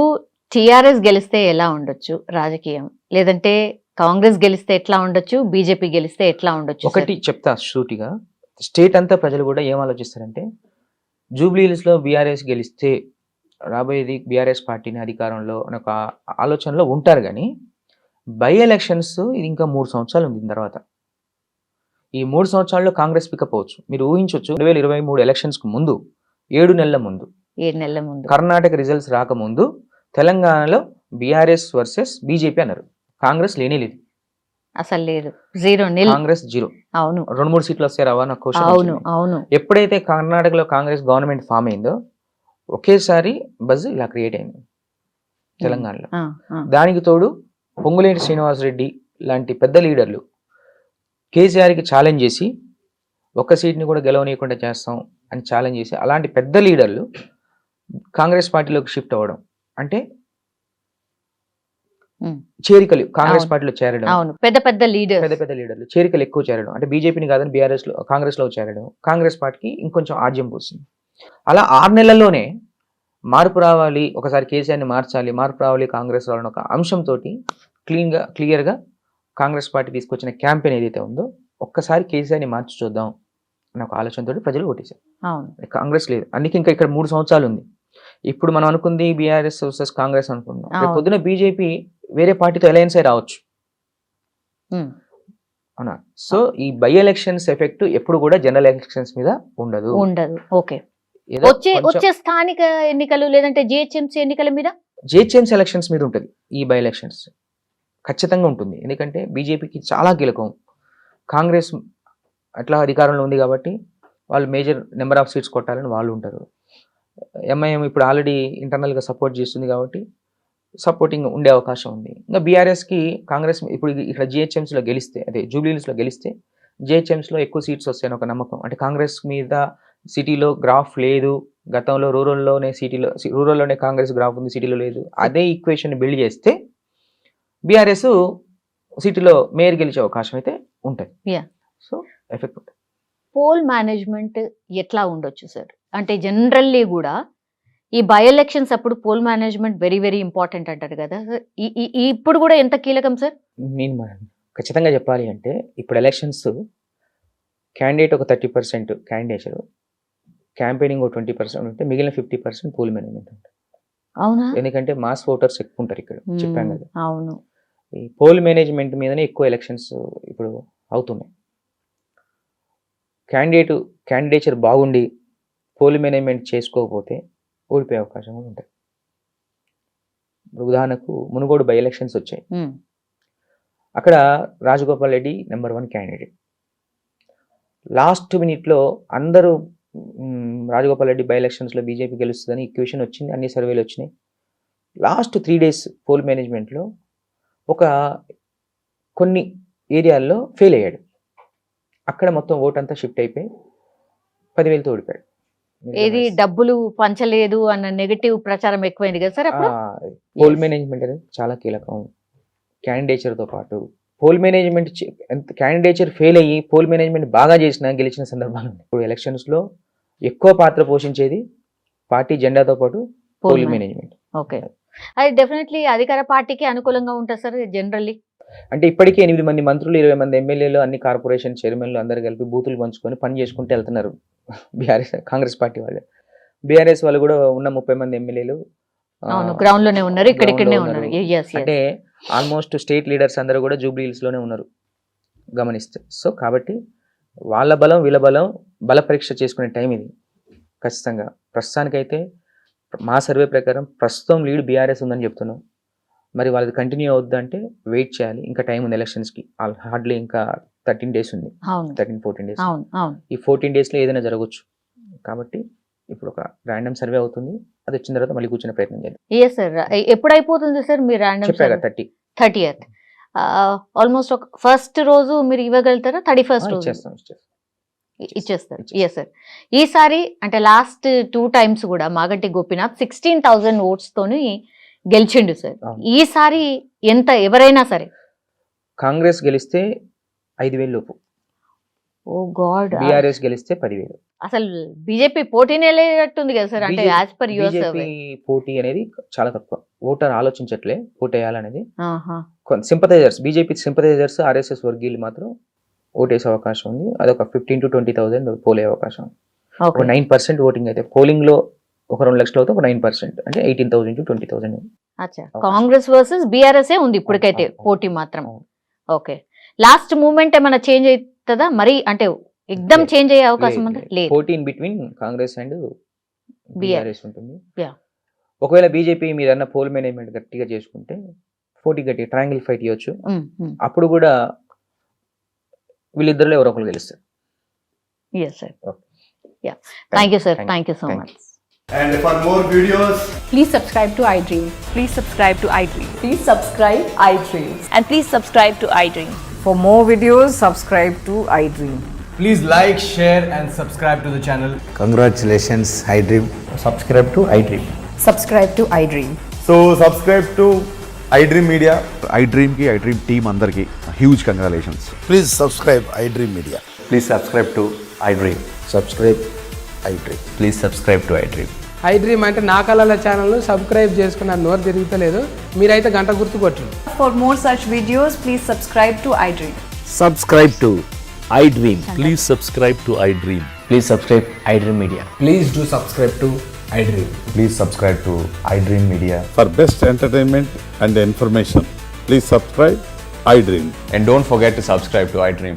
టిఆర్ఎస్ గెలిస్తే ఎలా ఉండొచ్చు రాజకీయం, లేదంటే కాంగ్రెస్ గెలిస్తే ఎట్లా ఉండొచ్చు, బీజేపీ గెలిస్తే ఎట్లా ఉండొచ్చు? ఒకటి చెప్తా సూటిగా, స్టేట్ అంతా ప్రజలు కూడా ఏం ఆలోచిస్తారంటే, జూబ్లీ హిల్స్ లో బీఆర్ఎస్ గెలిస్తే రాబోయేది బీఆర్ఎస్ పార్టీని అధికారంలో అనే ఒక ఆలోచనలో ఉంటారు. కానీ బై ఎలక్షన్స్ ఇది ఇంకా 3 సంవత్సరాలు ఉంది. తర్వాత ఈ 3 సంవత్సరాల్లో కాంగ్రెస్ పికప్ అవ్వచ్చు. మీరు ఊహించవచ్చు, 2023 ఎలక్షన్స్ కు ముందు 7 నెలల ముందు కర్ణాటక రిజల్ట్స్ రాకముందు తెలంగాణలో బీఆర్ఎస్ వర్సెస్ బీజేపీ అన్నారు. కాంగ్రెస్ లేనే లేదు, అసలు లేదు, 0-0. కాంగ్రెస్ 0. అవును, 2-3 సీట్లు వస్తాయి రావా నాకు క్వశ్చన్. అవును. ఎప్పుడైతే కర్ణాటకలో కాంగ్రెస్ గవర్నమెంట్ ఫామ్ అయిందో ఒకేసారి బజ్ ఇలా క్రియేట్ అయింది తెలంగాణలో. దానికి తోడు పొంగులేటి శ్రీనివాసరెడ్డి లాంటి పెద్ద లీడర్లు కేసీఆర్కి ఛాలెంజ్ చేసి ఒక్క సీట్ని కూడా గెలవనీయకుండా చేస్తాం అని ఛాలెంజ్ చేసి, అలాంటి పెద్ద లీడర్లు కాంగ్రెస్ పార్టీలోకి షిఫ్ట్ అవ్వడం అంటే చేరికలు కాంగ్రెస్ పార్టీలో చేరడం, పెద్ద లీడర్లు చేరికలు ఎక్కువ చేరడం, అంటే బీజేపీని కాదని బీఆర్ఎస్ లో కాంగ్రెస్ లో చేరడం కాంగ్రెస్ పార్టీకి ఇంకొంచెం ఆజ్యం పోసింది. అలా 6 నెలల్లోనే మార్పు రావాలి, ఒకసారి కేసీఆర్ని మార్చాలి, మార్పు రావాలి కాంగ్రెస్ రావాలని ఒక అంశంతో క్లియర్గా కాంగ్రెస్ పార్టీ తీసుకొచ్చిన క్యాంపెయిన్ ఏదైతే ఉందో, ఒక్కసారి కేసీఆర్ని మార్చి చూద్దాం అనే ఒక ఆలోచనతో ప్రజలు ఓటేశారు. కాంగ్రెస్ లేదు, అందుకే ఇంకా ఇక్కడ 3 సంవత్సరాలు ఉంది. ఇప్పుడు మనం అనుకుంది బీఆర్ఎస్ వర్సెస్ కాంగ్రెస్ అనుకున్నాం, పొద్దున బీజేపీ వేరే పార్టీతో అలయన్స్ అయి రావచ్చు. అవునా? సో ఈ బై ఎలక్షన్స్ ఎఫెక్ట్ ఎప్పుడు కూడా జనరల్ ఎలక్షన్స్ మీద ఉండదు. ఓకే, వచ్చే స్థానిక ఎన్నికలు లేదంటే జిహెచ్ఎంసీ ఎన్నికల మీద, జిహెచ్ఎంసీ ఎలక్షన్స్ మీద ఉంటుంది ఈ బై ఎలక్షన్స్, ఖచ్చితంగా ఉంటుంది. ఎందుకంటే బీజేపీకి చాలా కీలకం, కాంగ్రెస్ అట్లా అధికారంలో ఉంది కాబట్టి వాళ్ళు మేజర్ నెంబర్ ఆఫ్ సీట్స్ కొట్టాలని వాళ్ళు ఉంటారు. ఎంఐఎం ఇప్పుడు ఆల్రెడీ ఇంటర్నల్గా సపోర్ట్ చేస్తుంది కాబట్టి సపోర్టింగ్ ఉండే అవకాశం ఉంది. ఇంకా బీఆర్ఎస్కి కాంగ్రెస్ ఇప్పుడు ఇక్కడ జిహెచ్ఎంసీలో గెలిస్తే, అదే జూబ్లీ హిల్స్లో గెలిస్తే జిహెచ్ఎంసీలో ఎక్కువ సీట్స్ వస్తాయని ఒక నమ్మకం. అంటే కాంగ్రెస్ మీద సిటీలో గ్రాఫ్ లేదు, గతంలో రూరల్లోనే కాంగ్రెస్ గ్రాఫ్ ఉంది, సిటీలో లేదు. అదే ఈక్వేషన్ బిల్డ్ చేస్తే బీఆర్ఎస్ సిటీలో మేయర్ గెలిచే అవకాశం అయితే ఉంటుంది. సో ఎఫెక్ట్ ఉంటుంది. పోల్ మేనేజ్మెంట్ ఎట్లా ఉండొచ్చు సార్? అంటే జనరల్లీ కూడా ఈ బై ఎలక్షన్స్ అప్పుడు poll management very very important అంటారు కదా, ఇప్పుడు కూడా ఎంత కీలకం సార్? నేను ఖచ్చితంగా చెప్పాలి అంటే, ఇప్పుడు ఎలక్షన్స్ క్యాండిడేట్ ఒక 30% క్యాండిడేచర్, క్యాంపెయినింగ్ ఒక 20% ఉంటే మిగిలిన 50% పోల్ మేనేజ్మెంట్ ఉంటుంది. అవునా? ఎందుకంటే మాస్ ఓటర్స్ ఎక్కువ ఉంటారు ఇక్కడ, చెప్పాను కదా. అవును, ఈ పోల్ మేనేజ్మెంట్ మీదనే ఎక్కువ ఎలక్షన్స్ ఇప్పుడు అవుతున్నాయి. క్యాండిడేచర్ బాగుండి పోల్ మేనేజ్మెంట్ చేసుకోకపోతే ఓడిపోయే అవకాశం కూడా ఉంటుంది. ఉదాహరణకు మునుగోడు బై ఎలక్షన్స్ వచ్చాయి, అక్కడ Rajagopal Reddy number 1 candidate. Last మినిట్లో అందరూ రాజగోపాల్ రెడ్డి బై ఎలక్షన్స్లో బీజేపీ గెలుస్తుందని ఈక్వేషన్ వచ్చింది, అన్ని సర్వేలు వచ్చినాయి. లాస్ట్ 3 days పోల్ మేనేజ్మెంట్లో కొన్ని ఏరియాల్లో ఫెయిల్ అయ్యాడు. అక్కడ మొత్తం ఓట్ అంతా షిఫ్ట్ అయిపోయి 10,000తో ఓడిపోయాడు. ఏది డబ్బులు పంచలేదు అన్న నెగటివ్ ప్రచారం ఎక్కువైంది కదా సార్ అప్పుడు. పోల్ మేనేజ్మెంట్ అనేది చాలా కీలకం. క్యాండిడేచర్తో పాటు పోల్ మేనేజ్మెంట్, క్యాండిడేచర్ ఫెయిల్ అయ్యి పోల్ మేనేజ్మెంట్ బాగా చేసినా గెలిచిన సందర్భాలు ఉన్నాయి. ఇప్పుడు ఎలక్షన్స్లో ఎక్కువ పాత్ర పోషించేది పార్టీ జెండాతో పాటు పోల్ మేనేజ్మెంట్. ఓకే, అది డెఫినెట్లీ అధికార పార్టీకి అనుకూలంగా ఉంటుంది సార్ జనరల్లీ. అంటే ఇప్పటికే 8 మంది మంత్రులు, 20 మంది ఎమ్మెల్యేలు, అన్ని కార్పొరేషన్ చైర్మన్లు అందరు కలిపి బూతులు పంచుకొని పని చేసుకుంటూ వెళ్తున్నారు కాంగ్రెస్ పార్టీ వాళ్ళు. బీఆర్ఎస్ వాళ్ళు కూడా ఉన్న 30 మంది ఎమ్మెల్యేలు గ్రౌండ్ లోనే ఉన్నారు, ఇక్కడిక్కడనే ఉన్నారు. అంటే ఆల్మోస్ట్ స్టేట్ లీడర్స్ అందరూ కూడా జూబ్లీ హిల్స్ లోనే ఉన్నారు గమనిస్తే. సో కాబట్టి వాళ్ళ బలం వీళ్ళ బలం బల పరీక్ష చేసుకునే టైం ఇది ఖచ్చితంగా. ప్రస్తుతానికైతే మా సర్వే ప్రకారం ప్రస్తుతం లీడ్ బీఆర్ఎస్ ఉందని చెప్తున్నాం. మరి వాళ్ళది కంటిన్యూ అవుద్దంటే వెయిట్ చేయాలి. ఇంకా టైం ఉంది ఎలక్షన్స్కి. హార్డ్లీ ఇంకా 13 days ఉంది. అవును 13-14 days. అవును అవును ఈ 14 daysలో ఏదైనా జరగవచ్చు. కాబట్టి ఇప్పుడు ఒక ర్యాండమ్ సర్వే అవుతుంది. అది వచ్చిన తర్వాత మళ్ళీ కూర్చునే ప్రయత్నం చేయాలి. ఏ సార్ ఎప్పుడు అయిపోతుంది సార్ మీరు చెప్పాక ర్యాండమ్ 30 30th ఆల్మోస్ట్ ఒక ఫస్ట్ రోజు మీరు ఇవ్వగలుగుతారా? 31st రోజు ఇచ్చేస్తాం. ఇచ్చేస్తారు. Yes sir. ఈసారి అంటే లాస్ట్ 2 times కూడా మాగంటి గోపీనాథ్ 16,000 votes తోని గెలిచిండు సార్. అవును. ఈసారి ఎంత ఎవరైనా సరే కాంగ్రెస్ గెలిస్తే 5,000 లోపు, ఓ గాడ్ బీఆర్ఎస్ గెలిస్తే 10,000. అసలు బీజేపీ పోటీనే లేనట్టుంది కదా సార్. అంటే as per your BJP survey. పోటీ అనేది చాలా తక్కువ. ఓటర్ ఆలోచించట్లే పోటీ వేయాలనేది. సింపథైజర్స్, బీజేపీ సింపథైజర్స్, ఆర్ఎస్ఎస్ వర్గీయులు మాత్రం ఓటేసే అవకాశం ఉంది. అదొక 15,000 to 20,000 పోలే అవకాశం ఉంది. ఒక 9% ఓటింగ్ అయితే పోలింగ్ లో ఒక 2 లక్షలు అవుతే ఒక 9% అంటే 18,000 to 20,000. అచ్చా, కాంగ్రెస్ వర్సెస్ బీఆర్ఎస్ ఉంది ఇప్పటికైతే అవును. పోటీ మాత్రం. అవును. ఓకే, లాస్ట్ మూమెంట్ ఏమైనా చేంజ్ అవుతుందా మరి? అంటే ఎగ్దమ్ లేదు. చేంజ్ అయ్యే అవకాశం ఉందా? లేదు. పోటీ in between Congress and BRS ఉంటుంది. Yeah. ఒకవేళ బీజేపీ మీరు అన్న పోల్ మేనేజ్మెంట్ గట్టిగా చేసుకుంటే పోటీ గట్టిగా ట్రయాంగిల్ ఫైట్ ఇవ్వచ్చు. అప్పుడు కూడా వీళ్ళిద్దరిలో ఎవరో ఒకరు గెలుస్తారు. Yes sir. Yeah, thank you sir. Thank you so Thank much. And for more videos, Please subscribe to iDream. Please subscribe to iDream. Please subscribe iDream. And please subscribe to iDream. For more videos, subscribe to iDream. please like, share, and subscribe to the channel. Congratulations, iDream. Subscribe to iDream. Subscribe to iDream. So subscribe to iDream Media. iDream ki iDream team అందరికి huge congratulations. Please subscribe iDream Media. Please subscribe to iDream. Subscribe iDream. Please subscribe to iDream. iDream అంటే నా కళల ఛానల్ సబ్స్క్రైబ్ చేసుకున్న నోరు తిరుగుతలేదు. మీరైతే గంట గుర్తు కొట్టండి. For more such videos, please subscribe to iDream. Subscribe to iDream. Please subscribe to iDream. Please subscribe iDream Media. Please do subscribe to iDream. Please subscribe to iDream Media. For best entertainment and information, please subscribe iDream. And don't forget to subscribe to iDream.